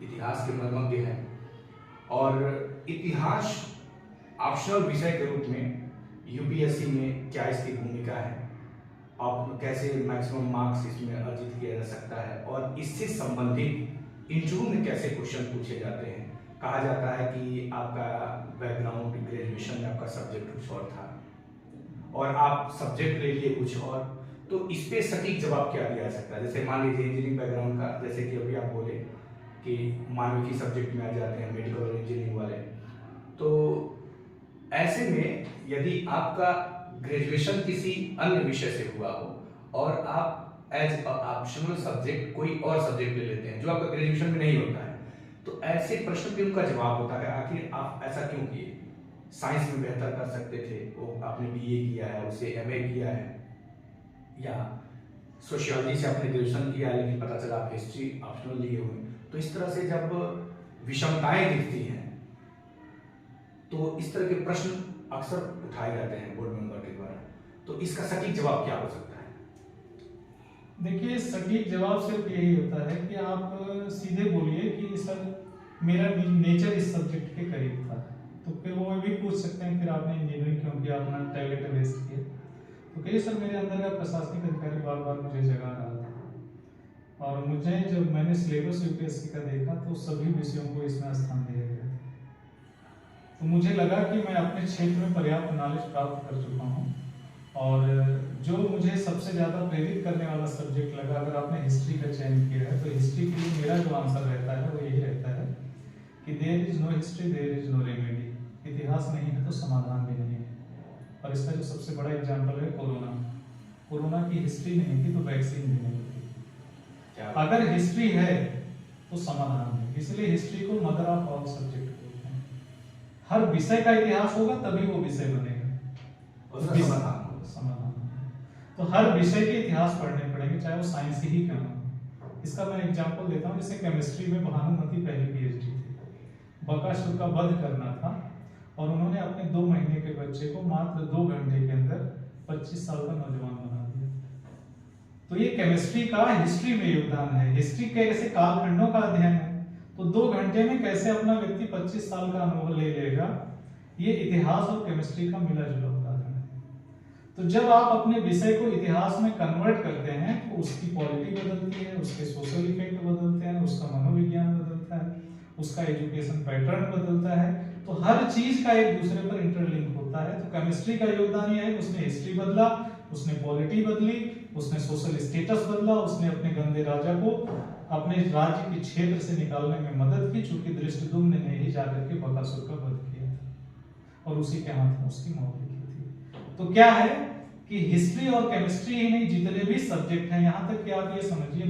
इतिहास के मर्मज्ञ हैं, और इतिहास ऑप्शनल विषय के रूप में यूपीएससी में क्या इसकी भूमिका है, आप कैसे मैक्सिमम मार्क्स इसमें अर्जित किया जा सकता है, और इससे संबंधित इंटरव्यू में कैसे क्वेश्चन पूछे जाते हैं। कहा जाता है कि आपका बैकग्राउंड ग्रेजुएशन में आपका सब्जेक्ट कुछ और था और आप सब्जेक्ट ले लिए कुछ और, तो इस पे सटीक जवाब क्या दिया जा सकता है। जैसे मान लीजिए इंजीनियरिंग बैकग्राउंड का, जैसे कि अभी आप बोले कि मानविकी सब्जेक्ट में आ जाते हैं मेडिकल और इंजीनियरिंग वाले, तो ऐसे में यदि आपका ग्रेजुएशन किसी अन्य विषय से हुआ हो और आप एज ऑप्शनल सब्जेक्ट कोई और सब्जेक्ट ले लेते हैं जो आपका ग्रेजुएशन में नहीं होता है, तो ऐसे प्रश्न पे उनका जवाब होता है आखिर आप ऐसा क्यों किए। साइंस में बेहतर कर सकते थे, वो आपने बीए किया है, उसे एमए किया है, या सोशियोलॉजी से आपने ग्रेजुएशन किया है लेकिन पता चला आप हिस्ट्री ऑप्शनल लिए हुए। तो इस तरह से जब विषमताएं दिखती हैं तो इस तरह के प्रश्न अक्सर उठाए जाते हैं बोर्ड मेंबर के द्वारा, तो इसका सटीक जवाब क्या हो सकता है। देखिए, सटीक जवाब सिर्फ यही होता है कि आप सीधे बोलिए कि सर मेरा नेचर इस सब्जेक्ट के करीब था, तो फिर वो भी पूछ सकते हैं फिर आपने इंजीनियरिंग क्यों किया, अपना टैलेंट वेस्ट किया। तो कहिए सर मेरे अंदर का प्रशासनिक अधिकारी बार बार मुझे जगा रहा था, और मुझे जब मैंने सिलेबस यूपीएससी का देखा तो सभी विषयों को इसमें स्थान दिया गया था। तो मुझे लगा कि मैं अपने क्षेत्र में पर्याप्त नॉलेज प्राप्त कर चुका हूँ, और जो मुझे सबसे ज़्यादा प्रेरित करने वाला सब्जेक्ट लगा, अगर आपने हिस्ट्री का चयन किया है तो हिस्ट्री के लिए मेरा जो आंसर रहता है वो यही रहता है कि there is no history there is no remedy. इतिहास नहीं है तो समाधान भी नहीं है। और इसका जो सबसे बड़ा एग्जाम्पल है कोरोना। कोरोना की हिस्ट्री नहीं थी तो वैक्सीन भी नहीं थी। अगर हिस्ट्री है तो समाधान है, इसलिए हिस्ट्री को मदर ऑफ ऑल सब्जेक्ट बोलते हैं। हर विषय का इतिहास होगा तभी वो विषय बनेगा, समाधान। तो हर विषय के इतिहास पढ़ने पड़ेंगे, चाहे वो साइंस ही क्यों हो। इसका मैं एग्जांपल देता हूँ, जैसे केमिस्ट्री में भानुमति पहली पीएचडी थी, बकासुर का वध करना था, और उन्होंने अपने 2 महीने के बच्चे को मात्र 2 घंटे के अंदर 25 साल का नौजवान बना दिया। तो ये केमिस्ट्री का हिस्ट्री में योगदान है। हिस्ट्री कैसे कालखंडों का अध्ययन है, तो 2 घंटे में कैसे अपना व्यक्ति 25 साल का अनुभव ले लेगा, ये इतिहास और केमिस्ट्री का मिला जुला उदाहरण है। तो जब आप अपने विषय को इतिहास में कन्वर्ट करते हैं तो उसकी पॉलिटी बदलती है, उसके सोशल इफेक्ट बदलते हैं, उसका मनोविज्ञान बदलता है, उसका एजुकेशन पैटर्न बदलता है। तो हर चीज का एक दूसरे पर इंटरलिंक होता है। तो केमिस्ट्री का योगदान यह है कि उसने हिस्ट्री बदला, उसने पॉलिटी बदली, उसने सोशल स्टेटस बदला, उसने अपने गंदे राजा को अपने राज्य के क्षेत्र से निकालने में मदद की, चूंकि दृष्टद्युम्न ने ही जाकर के बकासुर का वध किया था और उसी के हाथ में उसकी मौत लिखी थी। तो क्या है कि हिस्ट्री और केमिस्ट्री ही नहीं, जितने भी सब्जेक्ट हैं, यहाँ तक कि आप ये समझिए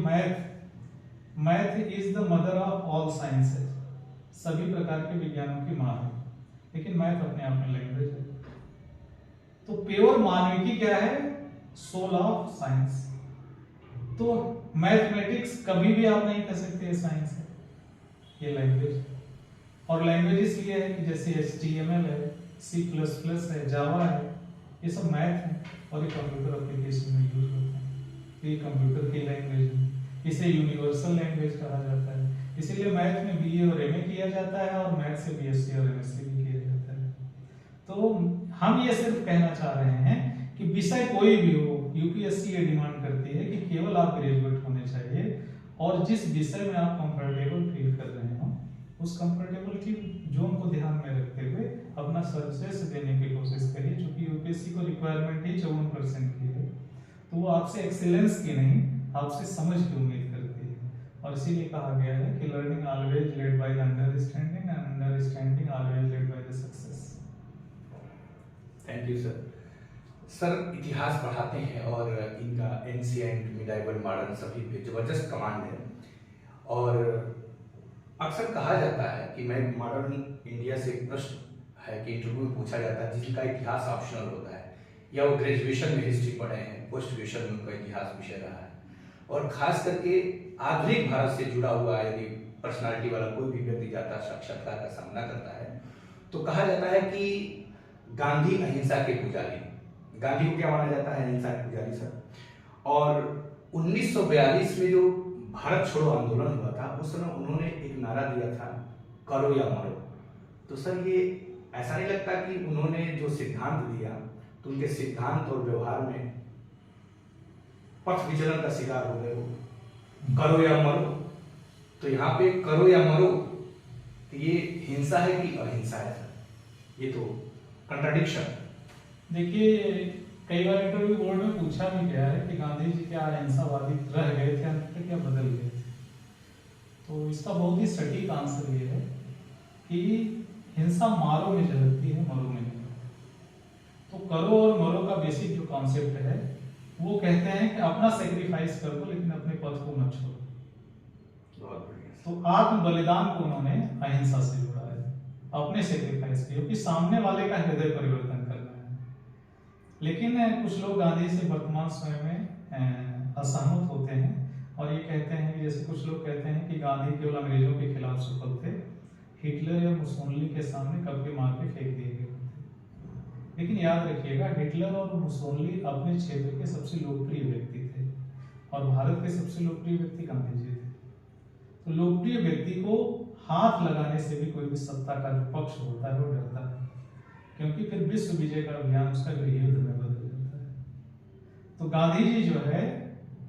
math is the mother of all sciences, सभी प्रकार के विज्ञानों की मां है। लेकिन मैथ अपने आप में लैंग्वेज है। तो प्योर मानविकी क्या है, सोल ऑफ साइंस। तो मैथमेटिक्स कभी भी आप नहीं कह सकते साइंस है, ये लैंग्वेज। और लैंग्वेज इसलिए है कि जैसे HTML है, C++ है, जावा है, ये सब मैथ है और ये कंप्यूटर एप्लीकेशन में यूज होते हैं। ये कंप्यूटर की लैंग्वेज है, इसे यूनिवर्सल लैंग्वेज कहा जाता है। इसीलिए मैथ में BA और MA किया जाता है और मैथ से BSc और MSc भी किया जाता है। तो हम ये सिर्फ कहना चाह रहे हैं कि विषय कोई भी हो, यूपीएससी ये डिमांड करती है कि केवल आप ग्रेजुएट होने चाहिए और जिस विषय में आप कंफर्टेबल फील कर रहे हो उस कंफर्टेबिलिटी जोन को ध्यान में रखते हुए अपना सर्वश्रेष्ठ देने की कोशिश करिए, क्योंकि यूपीएससी को रिक्वायरमेंट ही 54% की है। तो वो आपसे एक्सीलेंस की नहीं, आपसे समझ की उम्मीद करती है। और इसीलिए कहा गया है कि learning always led by the understanding and understanding always led by the success. Thank you sir. Sir इतिहास पढ़ाते हैं और इनका एंशिएंट, मिडाइवल, मॉडर्न सभी पे जबरदस्त कमांड है। और अक्सर कहा जाता है कि मैं मॉडर्न इंडिया से एक प्रश्न है कि इंटरव्यू में पूछा जाता है जिसका इतिहास ऑप्शनल होता है, या वो ग्रेजुएशन में हिस्ट्री पढ़े हैं, पोस्ट ग्रेजुएशन में उनका इतिहास विषय रहा है, और खास करके आधुनिक भारत से जुड़ा हुआ यदि पर्सनालिटी वाला कोई भी व्यक्ति जाता साक्षात्कार का सामना करता है तो कहा जाता है कि गांधी अहिंसा के पुजारी। गांधी को क्या माना जाता है? अहिंसा के पुजारी सर। और 1942 में जो भारत छोड़ो आंदोलन हुआ था उस समय उन्होंने एक नारा दिया था, करो या मरो। तो सर ये ऐसा नहीं लगता कि उन्होंने जो सिद्धांत दिया तो उनके सिद्धांत और व्यवहार में पथ विचलन का शिकार हो गए हो, करो या मरो। तो यहाँ पे करो या मरो, तो ये हिंसा है कि अहिंसा है सर? ये तो कंट्राडिक्शन। देखिए, कई बार इंटरव्यू बोर्ड में पूछा भी गया है कि गांधी जी क्या अहिंसावादी रह गए थे अंत तक या बदल गए थे? तो इसका बहुत ही सटीक आंसर ये है कि हिंसा मारो में झलकती है, मरो में नहीं। तो करो और मरो का बेसिक जो कॉन्सेप्ट है वो कहते हैं कि अपना सेक्रीफाइस कर दो लेकिन अपने पथ को मत छोड़ो। बहुत बढ़िया। तो आत्म बलिदान को उन्होंने अहिंसा से जोड़ा है, अपने सेक्रीफाइस के, क्योंकि सामने वाले का हृदय परिवर्तन करना है। लेकिन कुछ लोग गांधी से वर्तमान समय में असहमत होते हैं और ये कहते हैं कि जैसे कुछ लोग कहते हैं कि गांधी केवल अंग्रेजों के खिलाफ सफल थे, हिटलर या मुसोलिनी के सामने कब्जे मार के फेंक दिए गए थे। लेकिन याद रखिएगा, हिटलर और मुसोलिनी अपने क्षेत्र के सबसे लोकप्रिय व्यक्ति थे और भारत के सबसे लोकप्रिय व्यक्ति गांधी जी थे। तो लोकप्रिय व्यक्ति को हाथ लगाने से भी कोई भी सत्ता का जो पक्ष होता है वो डरता है, क्योंकि फिर विश्व विजय का अभियान उसका गृह युद्ध में बदल जाता है। तो गांधी जी जो है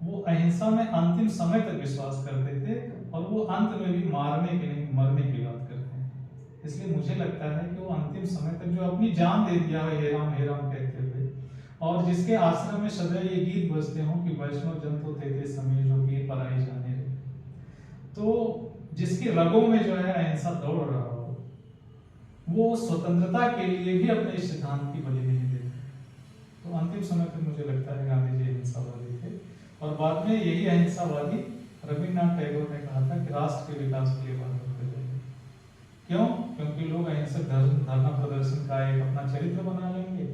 वो अहिंसा में अंतिम समय तक विश्वास करते थे और वो अंत में भी मारने की नहीं, मरने की बात करते हैं। इसलिए मुझे लगता है कि वो अंतिम समय तक जो अपनी जान दे दिया है हे राम कहते हुए, और जिसके आश्रम में सदैव ये गीत बजते हों कि वैष्णव जन तो थे समय जो पीर पराई जाने रहे, तो जिसकी रगों में जो है अहिंसा दौड़ रहा हो, वो स्वतंत्रता के लिए भी अपने सिद्धांत की बलि नहीं देते। तो अंतिम समय तक मुझे लगता है गांधी जी अहिंसावादी थे, और बाद में यही अहिंसावादी रविन्द्रनाथ टैगोर ने कहा था कि राष्ट्र के विकास के लिए बात करते जाएंगे। क्यों? क्योंकि लोग अहिंसक धरना प्रदर्शन का एक अपना चरित्र बना लेंगे,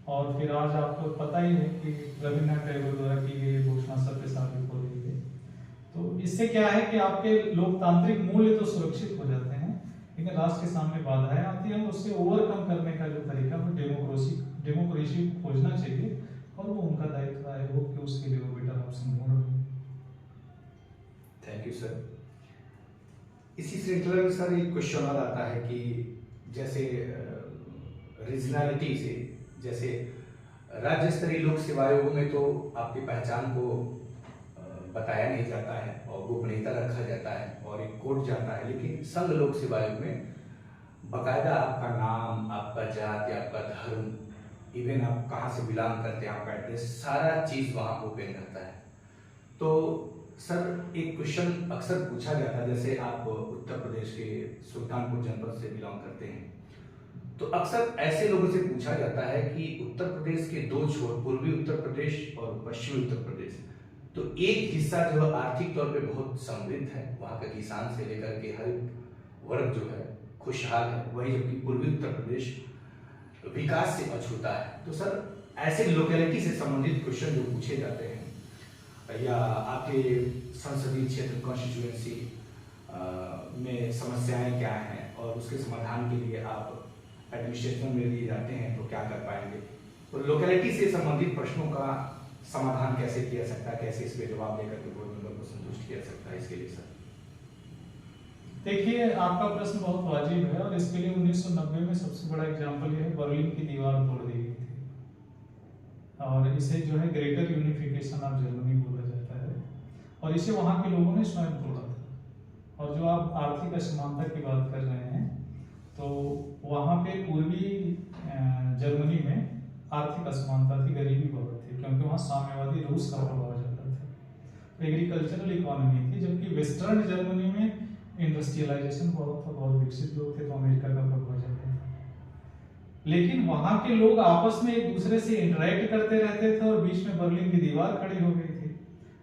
और फिर आज आपको पता ही है कि रविन्द्रनाथ टैगोर द्वारा की गई घोषणा सत्य साबित हो रही है। तो इससे क्या है कि आपके लोकतांत्रिक मूल्य तो सुरक्षित हो जाते हैं, लेकिन राष्ट्र के सामने बाधाएं आती हैं, उससे ओवरकम करने का जो तरीका वो डेमोक्रेसी खोजना चाहिए, और वो उनका दायित्व है वो कि उसके लिए वो बेटर ऑप्शन ढूंढ। Thank you sir. इसी श्रृंखला में सर एक क्वेश्चन और आता है कि जैसे रीजनलिटी से, जैसे राज्य स्तरीय लोक सेवा आयोगों में तो आपकी पहचान को बताया नहीं जाता है और गोपनीयता रखा जाता है और एक कोड जाता है, लेकिन संघ लोक सेवा आयोग में बकायदा आपका नाम, आपका जाति, आपका धर्म, इवन आप कहाँ से बिलोंग करते हैं, आपका एड्रेस, सारा चीज वहाँ ओपन रहता है। तो सर एक क्वेश्चन अक्सर पूछा जाता है, जैसे आप उत्तर प्रदेश के सुल्तानपुर जनपद से बिलोंग करते हैं, तो अक्सर ऐसे लोगों से पूछा जाता है कि उत्तर प्रदेश के दो छोर, पूर्वी उत्तर प्रदेश और पश्चिमी उत्तर प्रदेश, तो एक हिस्सा जो आर्थिक तौर पे बहुत समृद्ध है, वहाँ का किसान से लेकर के हर वर्ग जो है खुशहाल है, वही जबकि पूर्वी उत्तर प्रदेश विकास से अछूता है। तो सर ऐसे लोकेलिटी से संबंधित क्वेश्चन जो पूछे जाते हैं, या आपके संसदीय क्षेत्र कॉन्स्टिट्यूएंसी में समस्याएं क्या हैं और उसके समाधान के लिए आप एडमिनिस्ट्रेशन में लिए जाते हैं तो क्या कर पाएंगे, तो लोकेलिटी से संबंधित प्रश्नों का समाधान कैसे किया सकता है, कैसे इस पे जवाब देकर के बोर्ड मेंबर को संतुष्ट किया सकता है, इसके लिए सर? देखिए, आपका प्रश्न बहुत वाजिब है, और इसके लिए 1990 में सबसे बड़ा एग्जाम्पल ये है, बर्लिन की दीवार तोड़ दी गई थी, और इसे जो है ग्रेटर यूनिफिकेशन ऑफ जर्मनी बोला जाता है, और इसे वहां के लोगों ने स्वयं तोड़ा था। और जो आप आर्थिक असमानता की बात कर रहे हैं, तो वहाँ पे पूर्वी जर्मनी में आर्थिक असमानता थी, गरीबी बहुत थी, क्योंकि वहाँ साम्यवादी रूस का प्रभाव ज़्यादा था, तो एग्रीकल्चरल इकोनॉमी थी। जबकि वेस्टर्न जर्मनी में इंडस्ट्रियलाइजेशन बहुत था, बहुत विकसित लोग थे, तो अमेरिका का प्रभाव ज़्यादा था। लेकिन वहाँ के लोग आपस में एक दूसरे से इंटरेक्ट करते रहते थे और बीच में बर्लिन की दीवार खड़ी हो गई थी,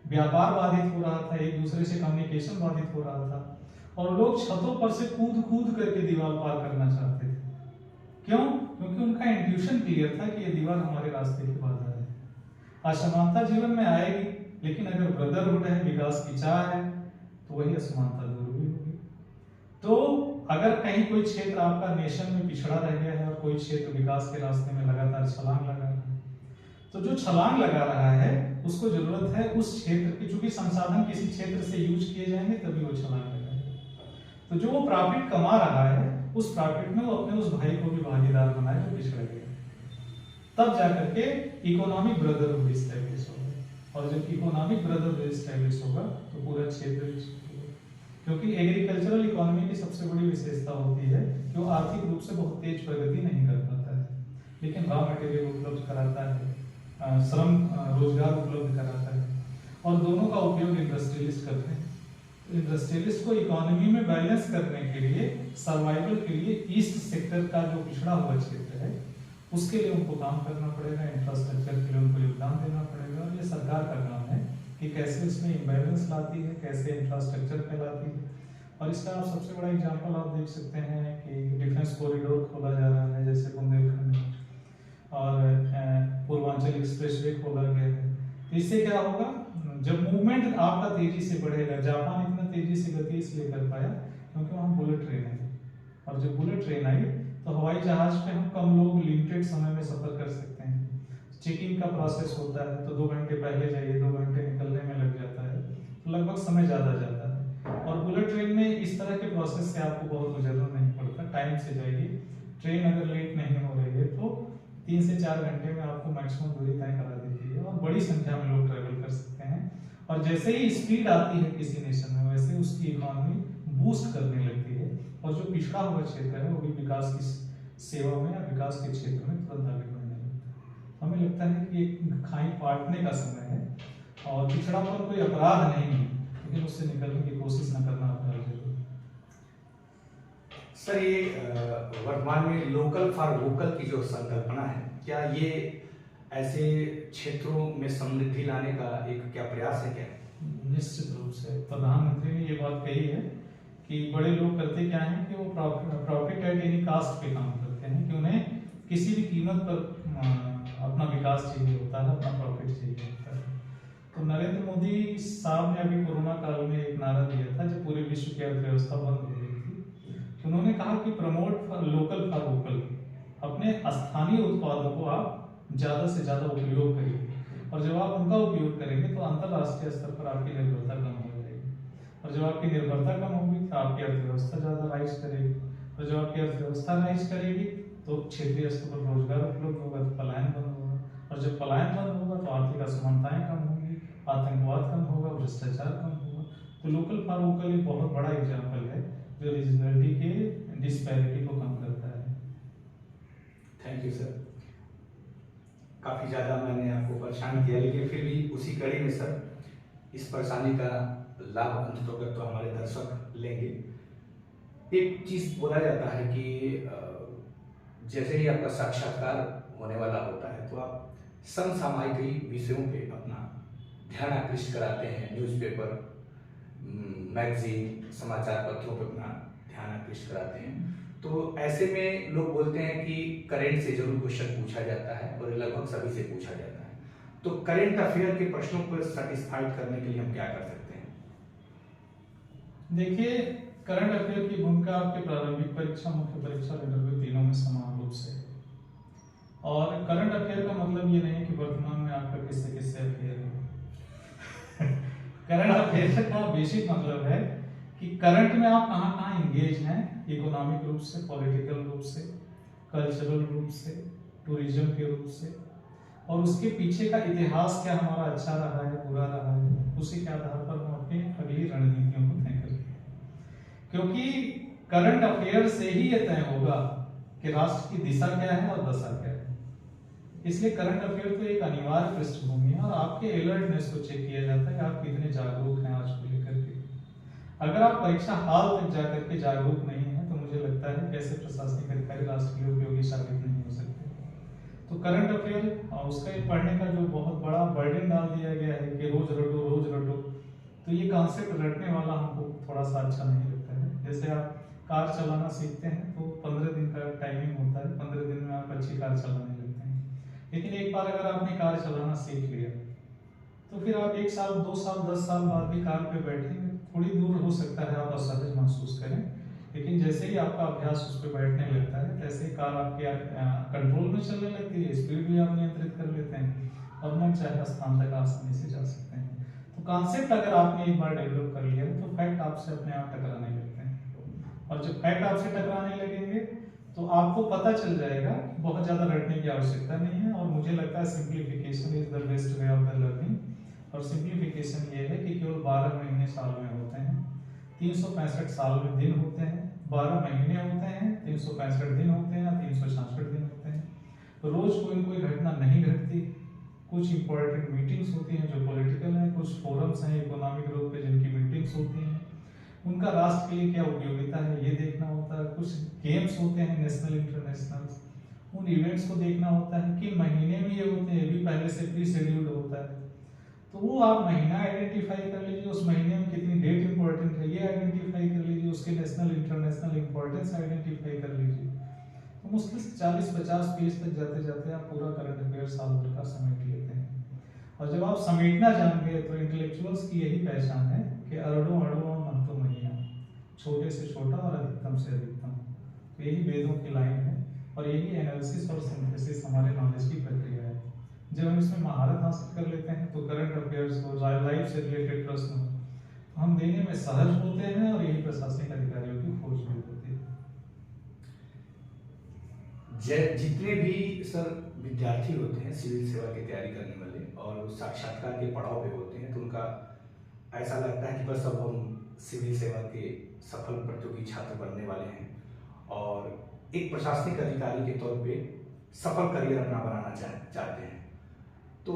व्यापार बाधित हो रहा था, एक दूसरे से कम्युनिकेशन बाधित हो रहा था, और लोग छतों पर से कूद कूद करके दीवार पार करना चाहते थे। क्यों? क्योंकि उनका इंट्यूशन क्लियर था कि ये दीवार हमारे रास्ते की बाधा है। असमानता जीवन में आएगी, लेकिन अगर ब्रदरहुड है, विकास की चाह है, तो वही असमानता दूर भी होगी। तो अगर कहीं कोई क्षेत्र आपका नेशन में पिछड़ा रह गया है और कोई क्षेत्र विकास के रास्ते में लगातार छलांग लगा रहा है, तो जो छलांग लगा रहा है उसको जरूरत है उस क्षेत्र की, चूंकि संसाधन किसी क्षेत्र से यूज किए जाएंगे तभी वो छलांग लगाएगा। तो जो वो प्रॉफिट कमा रहा है, उस प्रॉफिट में वो अपने उस भाई को भी भागीदार बनाए जो पिछड़ गया, तब जाकर के इकोनॉमिक ब्रदरहुड एस्टैब्लिश होगा। और जब इकोनॉमिक ब्रदरहुड एस्टैब्लिश होगा तो पूरा क्षेत्र, क्योंकि एग्रीकल्चरल इकोनॉमी की सबसे बड़ी विशेषता होती है कि वो आर्थिक रूप से बहुत तेज प्रगति नहीं कर पाता है, लेकिन रॉ मटेरियल उपलब्ध कराता है, श्रम रोजगार उपलब्ध कराता है, और दोनों का उपयोग इंडस्ट्रियलिस्ट करते हैं। इंडस्ट्रियलिस्ट को इकोनॉमी में बैलेंस करने के लिए, सर्वाइवल के लिए ईस्ट सेक्टर का जो पिछड़ा हुआ क्षेत्र है उसके लिए उनको काम करना पड़ेगा, इंफ्रास्ट्रक्चर के लिए उनको योगदान देना पड़ेगा, और ये सरकार का काम है कि कैसे इसमें इम्बैलेंस लाती है, कैसे इंफ्रास्ट्रक्चर फैलाती है। और इसका आप सबसे बड़ा एग्जांपल आप देख सकते हैं कि डिफेंस कॉरिडोर खोला जा रहा है, जैसे बुंदेलखंड में, और पूर्वांचल एक्सप्रेसवे खोला गया है। तो इससे क्या होगा, जब मूवमेंट आपका तेजी से बढ़ेगा, जापान इतना तेजी से गति इसलिए कर पाया क्योंकि वहाँ बुलेट ट्रेन है, और जब बुलेट ट्रेन आई तो हवाई जहाज पे हम कम लोग लिमिटेड समय में सफर कर सकते हैं। चेकिंग का प्रोसेस होता है तो 2 घंटे पहले जाइए, 2 घंटे निकलने में लग जाता है, तो लगभग समय ज़्यादा जाता है। और बुलेट ट्रेन में इस तरह के प्रोसेस से आपको बहुत गुजरना नहीं पड़ता, टाइम से जाइए। ट्रेन अगर लेट नहीं हो रही है तो 3 से 4 घंटे में आपको मैक्सिमम दूरी तय करा देती है, और बड़ी संख्या में लोग ट्रेवल कर सकते हैं। और जैसे ही स्पीड आती है किसी नेशन में, वैसे उसकी इकोनॉमी बूस्ट करने लगती है, और जो पिछड़ा हुआ क्षेत्र है वो भी विकास की सेवा में या विकास के क्षेत्र में तुरंत आगे बढ़ने लगता है। हमें लगता है कि एक खाई पाटने का समय है, और पिछड़ापन कोई अपराध नहीं है, लेकिन उससे निकलने की कोशिश न करना अपराध जरूर। सर, ये वर्तमान में लोकल फॉर वोकल की जो संकल्पना है, क्या ये ऐसे क्षेत्रों में समृद्धि लाने का एक क्या प्रयास है क्या? निश्चित रूप से प्रधानमंत्री ने ये बात कही है कि बड़े लोग करते क्या है कि वो प्रॉफिट एट एनी कास्ट पे काम करते हैं, कि उन्हें किसी भी कीमत पर अपना विकास चाहिए होता है, अपना प्रॉफिट चाहिए होता है। तो नरेंद्र मोदी साहब ने अभी कोरोना काल में एक नारा दिया था जब पूरे विश्व की अर्थव्यवस्था बंद हो गई थी, तो उन्होंने कहा कि प्रमोट लोकल फॉर वोकल, अपने स्थानीय उत्पादों को आप ज़्यादा से ज़्यादा उपयोग करिए, और जब आप उनका उपयोग करेंगे तो अंतर्राष्ट्रीय स्तर पर आपकी निर्भरता कम हो जाएगी, और जब आपकी निर्भरता कम होगी तो आपकी अर्थव्यवस्था ज़्यादा राइज करेगी, और जब आपकी अर्थव्यवस्था राइज करेगी तो क्षेत्रीय स्तर पर रोजगार उपलब्ध होगा, तो पलायन बंद होगा, और जब पलायन बंद होगा तो आर्थिक असमानताएं कम होंगी, आतंकवाद कम होगा, भ्रष्टाचार कम होगा। तो लोकल फॉर वोकल एक बहुत बड़ा एग्जाम्पल है जो रीजनलिटी के डिस्पैरिटी को कम करता है। Thank you sir. काफ़ी ज़्यादा मैंने आपको परेशान किया, लेकिन फिर भी उसी कड़ी में सर इस परेशानी का लाभ अंततः तो हमारे दर्शक लेंगे। एक चीज़ बोला जाता है कि जैसे ही आपका साक्षात्कार होने वाला होता है तो आप समसामयिक विषयों पे अपना ध्यान आकृष्ट कराते हैं, न्यूज़पेपर, मैगजीन, समाचार पत्रों पे अपना ध्यान आकृष्ट कराते हैं। तो ऐसे में लोग बोलते हैं कि करंट से जरूर क्वेश्चन पूछा जाता है, और लगभग सभी से पूछा जाता है। तो करंट अफेयर के प्रश्नों पर सेटिस्फाइड करने के लिए हम क्या कर सकते हैं? देखिए, करंट अफेयर की भूमिका आपके प्रारंभिक परीक्षा, मुख्य परीक्षा, इंटरव्यू तीनों में समान रूप से। और करंट अफेयर का मतलब ये नहीं कि वर्तमान में आपका किससे किससे अफेयर है। करंट अफेयर का बेसिक मतलब है कि करंट में आप कहाँ इंगेज हैं, इकोनॉमिक रूप से, पॉलिटिकल रूप से, कल्चरल रूप से, टूरिज्म के रूप से, और उसके पीछे का इतिहास क्या हमारा अच्छा रहा है, बुरा रहा है, उसी के आधार पर हम अपनी अगली रणनीतियों को तय करेंगे। क्योंकि करंट अफेयर से ही ये तय होगा कि राष्ट्र की दिशा क्या है और दशा क्या है। इसलिए करंट अफेयर तो एक अनिवार्य पृष्ठभूमि है और आपके अलर्टनेस को चेक किया जाता है कि आप कितने जागरूक हैं आज को लेकर के। अगर आप परीक्षा हाल तक जाकर के जागरूक नहीं है तो मुझे लगता है कैसे प्रशासनिक अधिकारी राष्ट्र के लिए उपयोगी साबित नहीं हो सकते। तो करंट अफेयर और उसका पढ़ने का जो बहुत बड़ा बर्डन डाल दिया गया है कि रोज रटो, तो ये कॉन्सेप्ट रटने वाला हमको थोड़ा सा अच्छा नहीं लगता है। जैसे आप कार चलाना सीखते हैं तो 15 दिन का टाइमिंग होता है, 15 दिन में आप अच्छी कार चलाने लगते हैं। लेकिन एक बार अगर आपने कार चलाना सीख लिया तो फिर आप 1 साल 2 साल 10 साल बाद भी कार पे बैठेंगे, थोड़ी दूर हो सकता है आप असहज महसूस करें, लेकिन जैसे ही आपका अभ्यास उस पर बैठने लगता है तैसे ही कार आपके कंट्रोल में चलने लगती है, स्पीड भी आप नियंत्रित कर लेते हैं और मन चाहे स्थान तक आसानी से जा सकते हैं। तो कॉन्सेप्ट अगर आपने एक बार डेवलप कर लिया तो फैक्ट आपसे अपने आप टकराने लगते हैं और जब फैक्ट आपसे टकराने लगेंगे तो आपको पता चल जाएगा कि बहुत ज्यादा रटने की आवश्यकता नहीं है। और मुझे लगता है simplification is the best way of the learning. और सिंप्लीफिकेशन ये है कि केवल 12 महीने साल में होते हैं, 365 साल में दिन होते हैं, 12 महीने होते हैं, 365 दिन होते हैं, 366 दिन होते हैं। तो रोज कोई घटना नहीं घटती। कुछ इंपॉर्टेंट मीटिंग्स होती हैं जो पॉलिटिकल हैं, कुछ फोरम्स हैं इकोनॉमिक ग्रुप पे जिनकी मीटिंग्स होती हैं, उनका राष्ट्र के लिए क्या उपयोगिता है ये देखना होता है। कुछ गेम्स होते हैं नेशनल इंटरनेशनल, उन इवेंट्स को देखना होता है कि महीने में ये होते हैं, ये भी पहले से प्री शेड्यूल्ड होता है। तो वो आप महीना आइडेंटिफाई कर लीजिए, उस महीने में कितनी डेट इंपॉर्टेंट है ये आइडेंटिफाई कर लीजिए, उसके नेशनल इंटरनेशनल इंपॉर्टेंस आइडेंटिफाई कर लीजिए। तो मुश्किल से 40-50 पेज तक जाते जाते आप पूरा करंट अफेयर साल भर का समेट लेते हैं। और जब आप समेटना जान गए तो इंटेलेक्चुअल्स की यही पहचान है कि अरडों अड़ों महत्व महीना, छोटे से छोटा और अधिकतम से अधिकतम। तो यही वेदों की लाइन है और यही एनालिसिस और सिंथेसिस हमारे नॉलेज की प्रक्रिया है। जब हम इसमें महारत हासिल कर लेते हैं तो करंट अफेयर्स हो, लाइफ से रिलेटेड प्रश्न हो, तो हम देने में सहज होते हैं और यही प्रशासनिक अधिकारियों की खोज भी होती है। जितने भी सर विद्यार्थी होते हैं सिविल सेवा की तैयारी करने वाले और साक्षात्कार के पड़ाव पे होते हैं तो उनका ऐसा लगता है कि बस अब हम सिविल सेवा के सफल प्रतियोगी छात्र बनने वाले हैं और एक प्रशासनिक अधिकारी के तौर पे सफल करियर अपना बनाना चाहते हैं। तो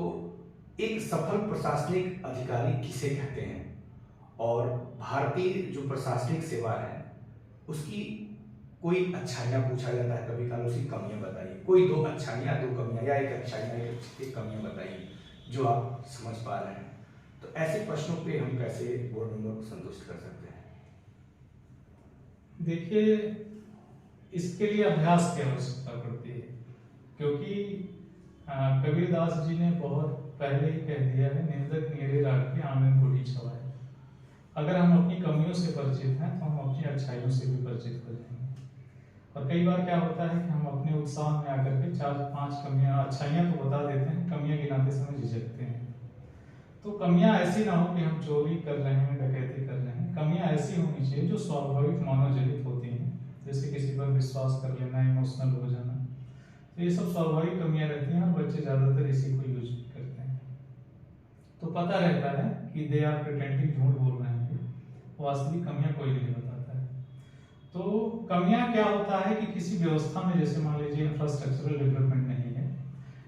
एक सफल प्रशासनिक अधिकारी किसे कहते हैं और भारतीय जो प्रशासनिक सेवा है उसकी कोई अच्छाइयाँ पूछा जाता है कभी काल, उसकी कमियां बताइए, कोई 2 अच्छाइयाँ 2 कमियां या एक अच्छाइयाँ एक कमियां बताइए जो आप समझ पा रहे हैं। तो ऐसे प्रश्नों पे हम कैसे बोर्ड मेंबर को संतुष्ट कर सकते हैं? देखिए, इसके लिए अभ्यास की आवश्यकता पड़ती है, क्योंकि कबीरदास जी ने बहुत पहले ही कह दिया है, निंदक नियरे राखी आनंद गुढ़ी छवाए। अगर हम अपनी कमियों से परिचित हैं तो हम अपनी अच्छाइयों से भी परिचित हो जाएंगे। और कई बार क्या होता है कि हम अपने उत्साह में आकर के 4-5 कमियां, अच्छाइयां तो बता देते हैं, कमियां गिनाते समय झिझकते हैं। तो कमियां ऐसी ना हो कि हम चोरी कर रहे हैं, डकैती कर रहे हैं। कमियां ऐसी होनी चाहिए जो स्वाभाविक मानवजनित होती हैं, जैसे किसी पर विश्वास कर लेना, इमोशनल हो जाना। तो ये सब स्वाभाविक कमियां रहती हैं और बच्चे ज्यादातर इसी को यूज करते हैं। तो पता रहता है कि दे आर प्रिटेंडिंग, झूठ बोल रहे हैं, वास्तविक कमियां कोई नहीं बताता है। तो कमियां क्या होता है कि किसी व्यवस्था में, जैसे मान लीजिए इंफ्रास्ट्रक्चरल डेवलपमेंट नहीं है,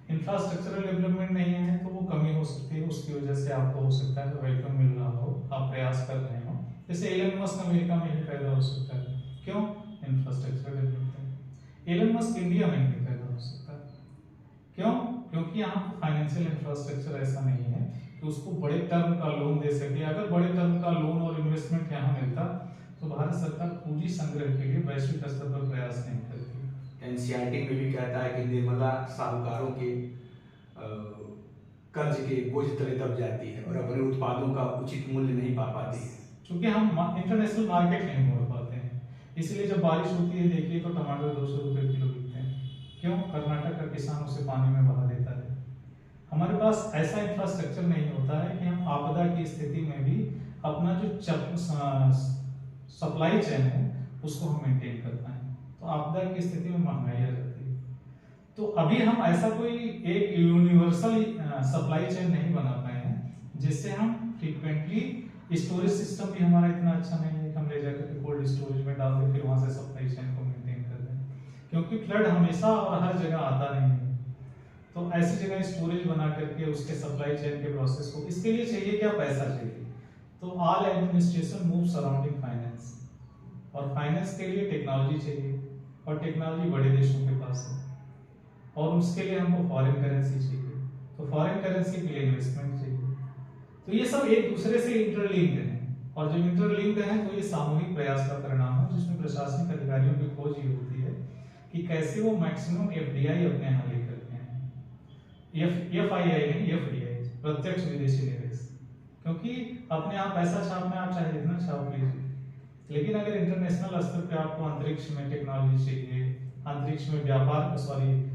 इंफ्रास्ट्रक्चरल डेवलपमेंट नहीं है तो वो कमी हो सकती है, उसकी वजह से आपको हो सकता है वैक्यूम मिल रहा हो, आप प्रयास कर रहे हो। जैसे एलन मस्क अमेरिका में ही पैदा हो सकता है, क्यों? Infrastructural development. Elon Musk India में नहीं पैदा हो सकता, क्यों? क्योंकि यहाँ फाइनेंशियल इंफ्रास्ट्रक्चर ऐसा नहीं है कि उसको बड़े टर्म का लोन दे सके। अगर बड़े टर्म का लोन और इन्वेस्टमेंट यहाँ मिलता तो भारत सरकार पूंजी संग्रह के लिए वैश्विक स्तर पर प्रयास नहीं करती। एनसीईआरटी में भी कहता है कि निर्मला साहूकारों के कर्ज के बोझ तले दब जाती है और अपने उत्पादों का उचित मूल्य नहीं पा पाती है। क्योंकि हम इंटरनेशनल मार्केट नहीं मोड़ पाते हैं, इसलिए जब बारिश होती है देखिए तो टमाटर 200 रुपए किलो बिकते हैं। क्यों? कर्नाटक का किसान उसे पानी में बहा देता है। हमारे पास ऐसा इंफ्रास्ट्रक्चर नहीं होता है कि हम आपदा की स्थिति में भी अपना जो सप्लाई चेन है उसको हम मेंटेन कर पाए। तो आपदा की स्थिति में महंगाई आ जाती है। तो अभी हम ऐसा कोई एक यूनिवर्सल सप्लाई चेन नहीं बना पाए हैं जिससे हम फ्रीक्वेंटली स्टोरेज सिस्टम भी हमारा इतना अच्छा नहीं है कि हम ले जाकर के कोल्ड स्टोरेज में डाल दें फिर वहां से सप्लाई चेन को मेंटेन कर दें, क्योंकि फ्लड हमेशा और हर जगह आता नहीं है। तो ऐसी जगह स्टोरेज बना करके उसके सप्लाई चेन के प्रोसेस को, इसके लिए चाहिए क्या, पैसा चाहिए। तो all administration move surrounding finance, और फाइनेंस के लिए टेक्नोलॉजी चाहिए, और टेक्नोलॉजी बड़े देशों के पास है, और उसके लिए हमको फॉरेन करेंसी चाहिए, तो फॉरेन करेंसी के लिए इन्वेस्टमेंट चाहिए। तो ये सब एक दूसरे से इंटरलिंक्ड हैं, और जब इंटरलिंक्ड हैं तो ये सामूहिक प्रयास का परिणाम है, जिसमें प्रशासनिक अधिकारियों की खोज ये होती है कि कैसे वो मैक्सिमम एफडीआई अपने यहाँ लेकर के आए, एफआईआई नहीं, एफडीआई, प्रत्यक्ष विदेशी निवेश। क्योंकि अपने यहाँ पैसा छापना आप चाहे जितना छाप लीजिए, लेकिन अगर इंटरनेशनल स्तर पे आपको अंतरिक्ष में टेक्नोलॉजी चाहिए, अंतरिक्ष में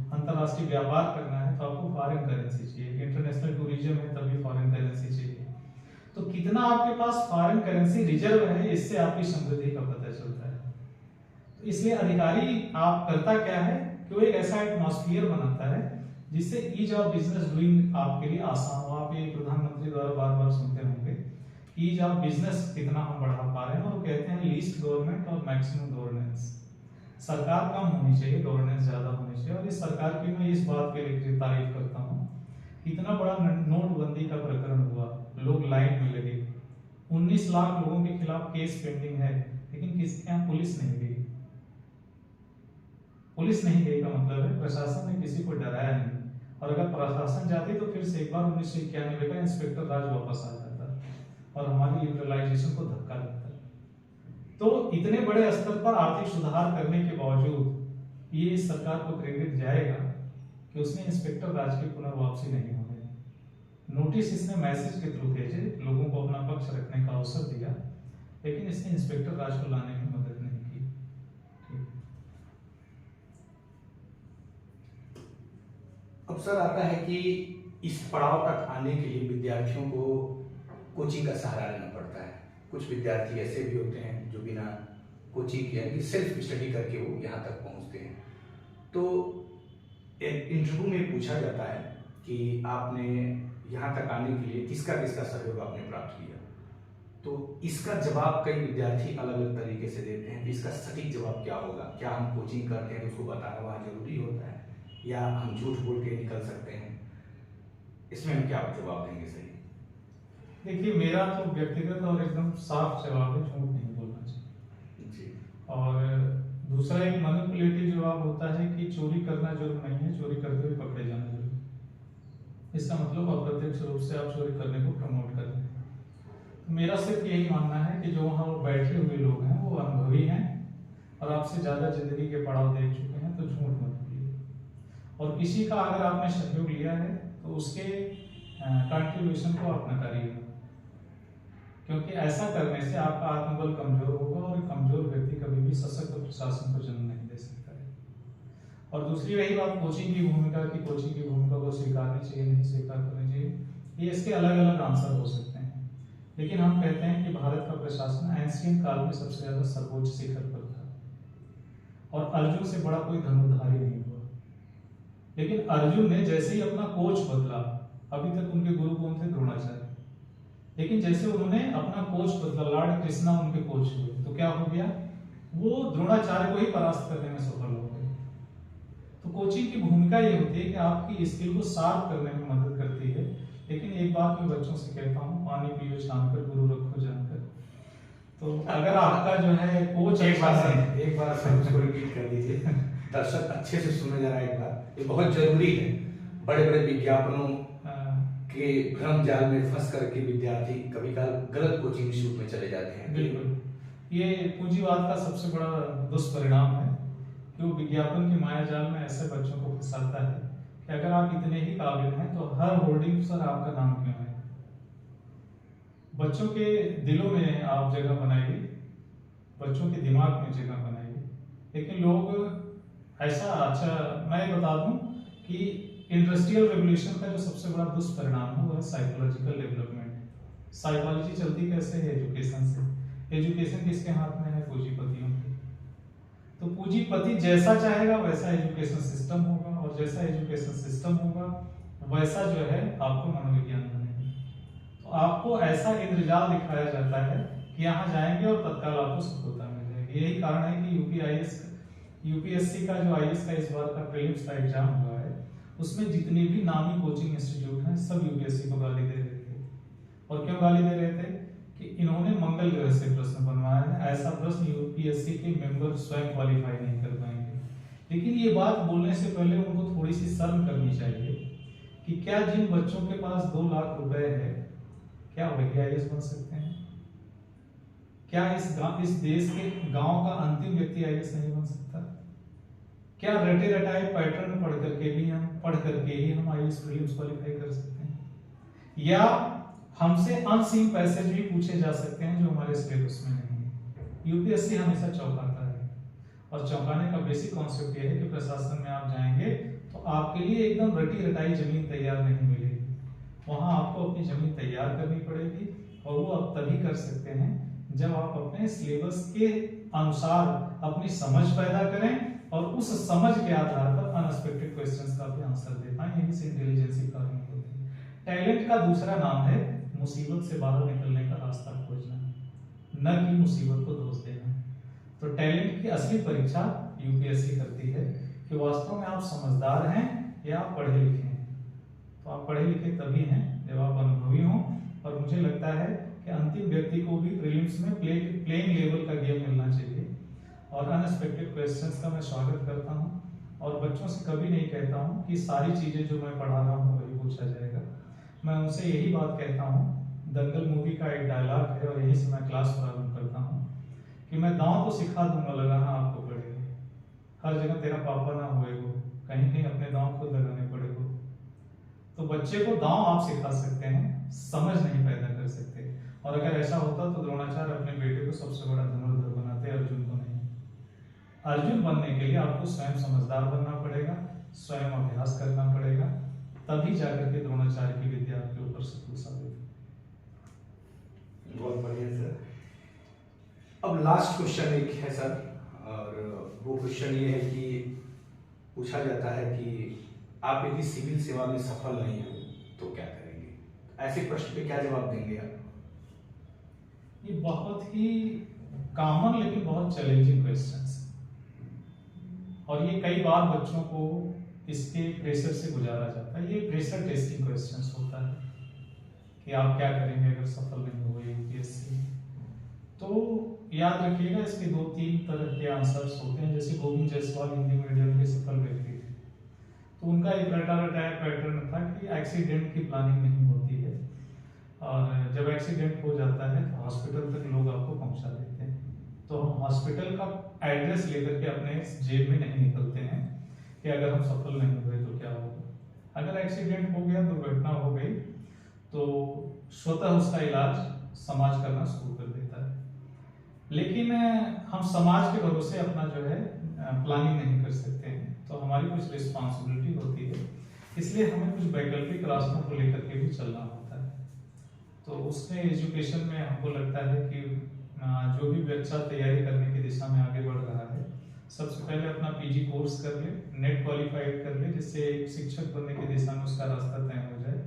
अंतरराष्ट्रीय व्यापार करना है, तो आपको फॉरेन करेंसी चाहिए। इंटरनेशनल टूरिज्म है तभी फॉरेन करेंसी चाहिए। तो कितना आपके पास फॉरेन करेंसी रिजर्व है, इससे आपकी समृद्धि का पता चलता है। तो इसलिए अधिकारी आप करता क्या है कि वो एक ऐसा एटमॉस्फेयर बनाता है जिससे ईज ऑफ बिजनेस डूइंग आपके लिए आसान हो। आप ये प्रधानमंत्री द्वारा बार बार सुनते होंगे, ईज ऑफ बिजनेस कितना हम बढ़ा पा रहे हैं, और कहते हैं लीस्ट गवर्नमेंट और मैक्सिमम गवर्नेंस। सरकार कम होनी चाहिए, गवर्नेंस ज्यादा होनी चाहिए। और इस सरकार की मैं इस बात के लिए तारीफ करता हूँ, इतना बड़ा नोटबंदी का प्रकरण हुआ, लोग लाइन में लगे, 19 लाख लोगों के खिलाफ केस पेंडिंग है, लेकिन किसके यहाँ पुलिस नहीं गई। पुलिस नहीं गई का मतलब है प्रशासन ने किसी को डराया नहीं, और अगर प्रशासन जाती तो फिर से एक बार 1991 का इंस्पेक्टर राज वापस आ जाता और हमारी लिबरलाइजेशन को धक्का लगता। तो इतने बड़े स्तर पर आर्थिक सुधार करने के बावजूद ये इस सरकार को क्रेडिट जाएगा कि उसने इंस्पेक्टर राज की पुनर्वापसी नहीं होने दी। नोटिस इसने मैसेज के थ्रू भेजे, लोगों को अपना पक्ष रखने का अवसर दिया, लेकिन इसने इंस्पेक्टर राज को लाने में मदद नहीं की। अब सर आता है कि इस पड़ाव तक आने के लिए विद्यार्थियों को कोचिंग का सहारा लेना पड़ता है। कुछ विद्यार्थी ऐसे भी होते हैं जो बिना कोचिंग के यानी सेल्फ स्टडी करके वो यहाँ तक पहुँचते हैं। तो इंटरव्यू में पूछा जाता है कि आपने यहाँ तक आने के लिए किसका किसका सहयोग आपने प्राप्त किया, तो इसका जवाब कई विद्यार्थी अलग अलग तरीके से देते हैं। इसका सटीक जवाब क्या होगा? क्या हम कोचिंग करते हैं तो उसको बताना वहाँ जरूरी होता है, या हम झूठ बोल के निकल सकते हैं? इसमें हम क्या जवाब देंगे सही? देखिए, मेरा तो व्यक्तिगत और एकदम साफ जवाब है, झूठ नहीं बोलना चाहिए जी। और दूसरा एक मैनिपुलेटिव जवाब होता है कि चोरी करना जुर्म नहीं है, चोरी करते हुए पकड़े जाना जुर्म। इसका मतलब अप्रत्यक्ष रूप से आप चोरी करने को प्रमोट कर रहे हैं। तो मेरा सिर्फ यही मानना है कि जो वहाँ बैठे हुए लोग हैं वो अनुभवी हैं और आपसे ज्यादा जिंदगी के पड़ाव देख चुके हैं, तो झूठ मत बोलिए। और किसी का अगर आपने सहयोग लिया है तो उसके कंट्रीब्यूशन को आप नकारिएगा, क्योंकि ऐसा करने से आपका आत्मबल कमजोर होगा और कमजोर व्यक्ति कभी भी सशक्त प्रशासन को जन्म नहीं दे सकता है। और दूसरी रही बात कोचिंग की भूमिका की, कोचिंग की भूमिका को स्वीकारनी चाहिए नहीं स्वीकार करनी चाहिए, ये इसके अलग अलग आंसर हो सकते हैं। लेकिन हम कहते हैं कि भारत का प्रशासन एंशियंट काल में सबसे ज्यादा सर्वोच्च शिखर पर था और अर्जुन से बड़ा कोई धनुर्धारी नहीं हुआ। लेकिन अर्जुन ने जैसे ही अपना कोच बदला, अभी तक उनके गुरु कौन थे? द्रोणाचार्य। लेकिन जैसे उन्होंने अपना कोच बदला, लॉर्ड कृष्णा उनके कोच हुए, तो क्या हो गया? वो द्रोणाचार्य को ही परास्त करने में सफल हो गए। तो कोचिंग की भूमिका ये होती है कि आपकी स्किल को शार्प करने में मदद करती है। लेकिन एक बात मैं बच्चों से कहता हूँ, पानी पियो छानकर, गुरु रखो जानकर। तो अगर आपका जो है कोच एक बार सर उसको रिपीट कर दीजिए, दर्शक अच्छे से सुने जरा एक बार, ये बहुत जरूरी है। बड़े बड़े विज्ञापनों के भ्रम जाल में फंस करके विद्यार्थी कभी गलत कोचिंग इंस्टीट्यूट में चले जाते हैं। बिल्कुल, ये पूंजीवाद का सबसे बड़ा दुष्परिणाम है कि वो विज्ञापन की माया जाल में ऐसे बच्चों को फंसाता है कि अगर आप इतने ही काबिल हैं तो हर होर्डिंग पर आपका नाम क्यों है? बच्चों के दिलों में आप जगह बनाइए, बच्चों के दिमाग में जगह बनाइए। लेकिन लोग ऐसा, अच्छा मैं बता दूं कि इंडस्ट्रियल रेवोल्यूशन का जो सबसे बड़ा दुष्परिणाम है वो है साइकोलॉजिकल डेवलपमेंट। साइकोलॉजी चलती कैसे है? एजुकेशन से। एजुकेशन किसके हाथ में है? पूंजीपतियों के। तो पूंजीपति जैसा चाहेगा वैसा एजुकेशन सिस्टम होगा, और जैसा एजुकेशन सिस्टम होगा वैसा जो है आपको मनोविज्ञान बनेगा। तो आपको ऐसा इंद्रजाल दिखाया जाता है कि यहाँ जाएंगे और तत्काल आपको सफलता मिल जाएगी। यही कारण है कि यूपीएससी का जो आईएएस का इस बार का प्रीलिम्स का एग्जाम हुआ है, उसमें जितने भी नामी कोचिंग इंस्टीट्यूट हैं सब यूपीएससी को गाली दे रहे थे। और क्यों गाली दे रहे थे? कि इन्होंने मंगल ग्रह से प्रश्न बनवाया है, ऐसा प्रश्न यूपीएससी के मेंबर स्वयं क्वालिफाई नहीं कर पाएंगे। लेकिन ये बात बोलने से पहले उनको थोड़ी सी शर्म करनी चाहिए कि क्या जिन बच्चों के पास 2 लाख रुपए है, क्या वही आईएएस बन सकते हैं? क्या इस देश के गांव का अंतिम व्यक्ति आईएएस नहीं बन सकता? क्या रटे रटाए पैटर्न पढ़ करके ही हम आईएएस प्रीलिम्स क्वालिफाई कर सकते हैं? या हमसे अनसीन पैसेज भी पूछे जा सकते हैं जो हमारे सिलेबस में नहीं है? यूपीएससी हमेशा चौंकाता है, और चौंकाने का बेसिक कॉन्सेप्ट यह है कि प्रशासन में आप जाएंगे तो आपके लिए एकदम रटी रटाई जमीन तैयार नहीं मिलेगी। वहां आपको अपनी जमीन तैयार करनी पड़ेगी, और वो आप तभी कर सकते हैं जब आप अपने सिलेबस के अनुसार अपनी समझ पैदा करें और उस समझ के आधार पर अनएक्सपेक्टेड क्वेश्चंस का भी आंसर दे पाएं। यही से इंटेलिजेंसी फॉर्मिंग होती है। टैलेंट का दूसरा नाम है मुसीबत से बाहर निकलने का रास्ता खोजना, न कि मुसीबत को दोष देना। तो टैलेंट की असली परीक्षा यूपीएससी करती है कि वास्तव में आप समझदार हैं या आप पढ़े लिखे हैं। तो आप पढ़े लिखे तभी हैं जब आप अनुभवी हों, और मुझे लगता है कि अंतिम व्यक्ति को भी प्रीलिम्स में प्लेइंग लेवल का गेम मिलना चाहिए। और अनएक्सपेक्टेड क्वेश्चंस का मैं स्वागत करता हूं, और बच्चों से कभी नहीं कहता हूं कि सारी चीजें जो मैं पढ़ा रहा हूं वही पूछा जाएगा। मैं उनसे यही बात कहता हूं, दंगल मूवी का एक डायलॉग है और यही से मैं क्लास प्रारंभ करता हूं कि मैं दांव तो सिखा दूंगा, लगाना आपको पड़ेगा। हर जगह तेरा पापा ना होएगो, कहीं कहीं अपने दांव खुद लगाने पड़ेगो। तो बच्चे को दांव आप सिखा सकते हैं, समझ नहीं पैदा कर सकते। और अगर ऐसा होता तो द्रोणाचार्य अपने बेटे को सबसे बड़ा धनुर्धर बनाते, अर्जुन को नहीं। अर्जुन बनने के लिए आपको स्वयं समझदार बनना पड़ेगा, स्वयं अभ्यास करना पड़ेगा, तभी जाकर के द्रोणाचार्य की विद्या आपके ऊपर सफल साबित होगी। बहुत बढ़िया सर। अब लास्ट क्वेश्चन एक है सर, और वो क्वेश्चन ये है कि पूछा जाता है कि आप यदि सिविल सेवा में सफल नहीं हो तो क्या करेंगे? ऐसे प्रश्न पे क्या जवाब देंगे आप? ये बहुत ही कॉमन लेकिन बहुत चैलेंजिंग क्वेश्चंस है, और ये कई बार बच्चों को इसके प्रेशर से गुजारा जाता है। ये प्रेशर टेस्टिंग क्वेश्चंस होता है कि आप क्या करेंगे अगर सफल नहीं हुए यूपीएससी। तो याद रखिएगा, इसके 2-3 तरह के आंसर्स होते हैं। जैसे गोविंद जायसवाल हिंदी मीडियम के सफल व्यक्ति थे, तो उनका एक रटा रटाया पैटर्न था कि एक्सीडेंट की प्लानिंग नहीं होती है, और जब एक्सीडेंट हो जाता है तो हॉस्पिटल तक लोग आपको पहुंचा देते हैं। तो हम हॉस्पिटल का एड्रेस लेकर के अपने जेब में नहीं निकलते हैं कि अगर हम सफल नहीं हुए तो क्या होगा। अगर एक्सीडेंट हो गया, दुर्घटना हो गई, तो स्वतः उसका इलाज समाज करना शुरू कर देता है। लेकिन हम समाज के भरोसे अपना जो है प्लानिंग नहीं कर सकते हैं, तो हमारी कुछ रिस्पॉन्सिबिलिटी होती है, इसलिए हमें कुछ वैकल्पिक रास्तों को लेकर के भी चलना होता है। तो उसमें एजुकेशन में हमको लगता है कि जो भी बच्चा तैयारी करने की दिशा में आगे बढ़ रहा है, सबसे पहले अपना पीजी कोर्स कर ले, नेट क्वालिफाइड कर ले, जिससे एक शिक्षक बनने की दिशा में उसका रास्ता तय हो जाए।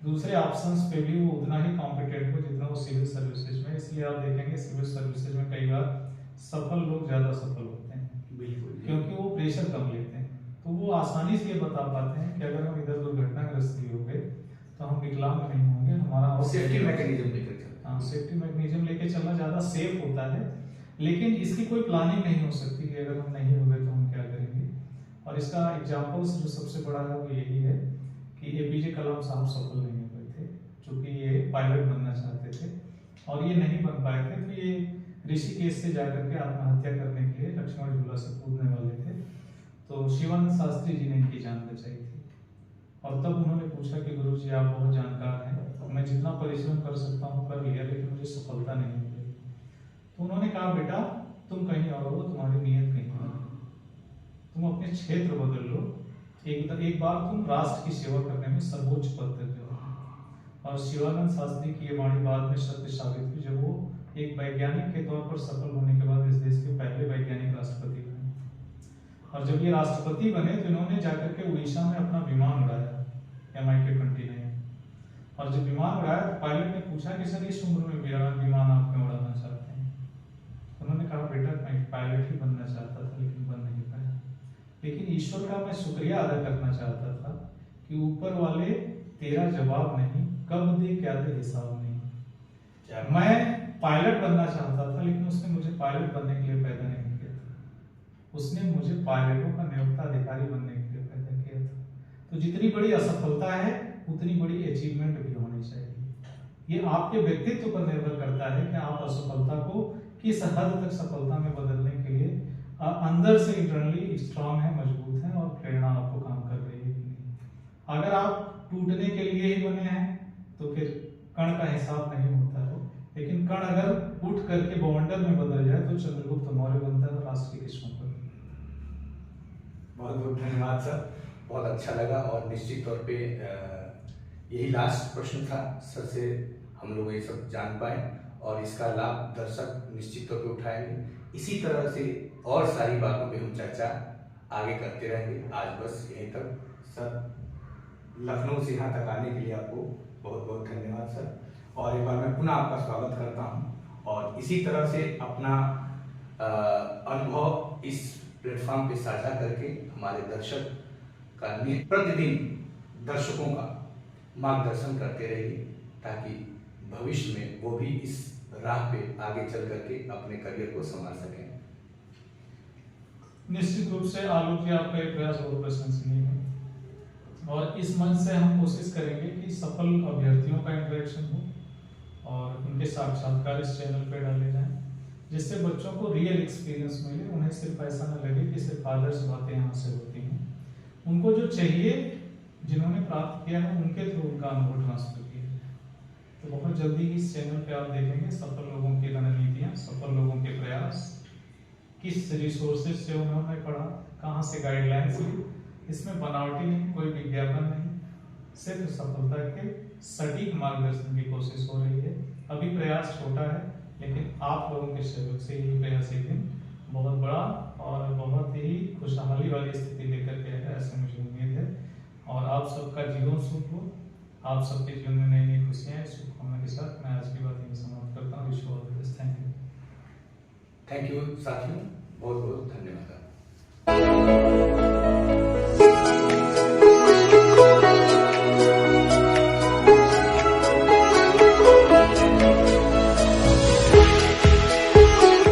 दूसरे ऑप्शंस पे भी वो उतना ही कॉम्पिटेंट हो जितना वो सिविल सर्विसेज में। इसलिए आप देखेंगे सिविल सर्विसेज में कई बार सफल लोग ज्यादा सफल होते हैं, बिल्कुल, क्योंकि वो प्रेशर कम लेते हैं। तो वो आसानी से ये बता पाते हैं कि अगर हम इधर दुर्घटनाग्रस्त भी हो गए तो हम विकलांग नहीं होंगे, हमारा सेफ्टी मैकेनिज्म लेकर चलते हैं। सेफ्टी मैकेनिज्म लेके चलना ज्यादा सेफ होता है। लेकिन इसकी कोई प्लानिंग नहीं हो सकती कि अगर हम नहीं हुए तो हम क्या करेंगे। और इसका एग्जाम्पल्स जो सबसे बड़ा है वो यही है कि एपीजे कलाम साहब सफल नहीं हुए थे, क्योंकि ये पायलट बनना चाहते थे और ये नहीं बन पाए थे। तो ये ऋषिकेश से जाकर के आत्महत्या करने के लिए लक्ष्मण झूला से कूदने वाले थे। तो शिवानंद शास्त्री जी ने इनकी जान बचाई थी, और तब उन्होंने पूछा कि गुरुजी आप बहुत जानकार हैं, मैं जितना परिश्रम कर सकता हूँ कर लिया, लेकिन मुझे सफलता नहीं मिली। तो उन्होंने कहा बेटा तुम कहीं और हो, तुम्हारी नीयत कहीं और, तुम अपने क्षेत्र बदल लो, एक बार तुम राष्ट्र की सेवा करने में सर्वोच्च पद तक जाओ। और शिवानंद शास्त्री की ये वाणी बाद में सत्य साबित हुई, जब वो एक वैज्ञानिक के तौर पर सफल होने के बाद इस देश के पहले वैज्ञानिक राष्ट्रपति बने। और जब ये राष्ट्रपति बने तो इन्होंने जाकर के उड़ीसा में अपना विमान उड़ाया MiG-29। और जब विमान उड़ाया तो पायलट ने पूछा कि सर इस उम्र में विमान आप क्यों उड़ाना चाहते हैं? उन्होंने कहा बेटा मैं पायलट ही बनना चाहता था लेकिन बन नहीं पाया, लेकिन ईश्वर का मैं शुक्रिया अदा करना चाहता था कि ऊपर वाले तेरा जवाब नहीं, कब दे क्या दे हिसाब नहीं। मैं पायलट बनना चाहता था लेकिन उसने मुझे पायलट बनने के लिए पैदा नहीं किया था, उसने मुझे पायलटों का नियोक्ता अधिकारी बनने के लिए पैदा किया था। तो जितनी बड़ी असफलता है उतनी बड़ी अचीवमेंट भी होनी चाहिए। ये आपके व्यक्तित्व पर निर्भर करता है कि आप असफलता को किस हद तक सफलता में बदलने के लिए अंदर से इंटरनली स्ट्रांग है, मजबूत है और प्रेरणा आपको काम कर रही है कि नहीं। अगर आप टूटने के लिए ही बने हैं तो फिर कण का हिसाब नहीं होता है, लेकिन कण अगर उठ करके बवंडर में बदल जाए तो चंद्रगुप्त मौर्य बनता है और राष्ट्र की किस्मत पर। बहुत बहुत धन्यवाद सर, बहुत अच्छा लगा। और निश्चित तौर पे यही लास्ट प्रश्न था सर से, हम लोग ये सब जान पाए और इसका लाभ दर्शक निश्चित तौर पे उठाएंगे। इसी तरह से और सारी बातों पे हम चर्चा आगे करते रहेंगे। आज बस यहीं तक सर, लखनऊ से यहाँ तक आने के लिए आपको बहुत बहुत धन्यवाद सर। और एक बार मैं पुनः आपका स्वागत करता हूँ और इसी तरह से अपना अनुभव इस प्लेटफॉर्म पे साझा करके हमारे दर्शक का प्रतिदिन दर्शकों का मार्गदर्शन करते रहिए, ताकि भविष्य में वो भी इस राह पे आगे चल करके अपने करियर को संभाल सकें। निश्चित रूप से आलोक जी आपका एक प्रयास बहुत प्रशंसनीय है और इस मंच से हम कोशिश करेंगे कि सफल अभ्यर्थियों का इंटरेक्शन हो और उनके साक्षात्कार इस चैनल पे डाले जाएं, जिससे बच्चों को रियल एक्सपीरियंस मिले। उन्हें सिर्फ ऐसा न लगे कि सिर्फ आदर्श बातें यहाँ से होती हैं, उनको जो चाहिए जिन्होंने प्राप्त किया है उनके थ्रू उनका अनुभव ट्रांसफर किया जाए। तो बहुत जल्दी इस चैनल पे आप देखेंगे सफल लोगों की रणनीतियाँ, सफल लोगों के प्रयास, किस रिसोर्सेज से उन्होंने पढ़ा, कहाँ से गाइडलाइंस ली। इसमें बनावटी नहीं, कोई विज्ञापन नहीं, सिर्फ सफलता के सटीक मार्गदर्शन की कोशिश हो रही है। अभी प्रयास छोटा है, लेकिन आप लोगों के सहयोग से ये प्रयास एक दिन बहुत बड़ा और बहुत ही खुशहाली वाली स्थिति लेकर के आएगा, ऐसे मुझे उम्मीद है। और आप सबका जीवन सुख हो, आप सबके जीवन में नई नई खुशियाँ, शुभकामना के साथ मैं आज की बात यहीं समाप्त करता हूँ। Wish you all the best. Thank you साथियों, बहुत बहुत धन्यवाद।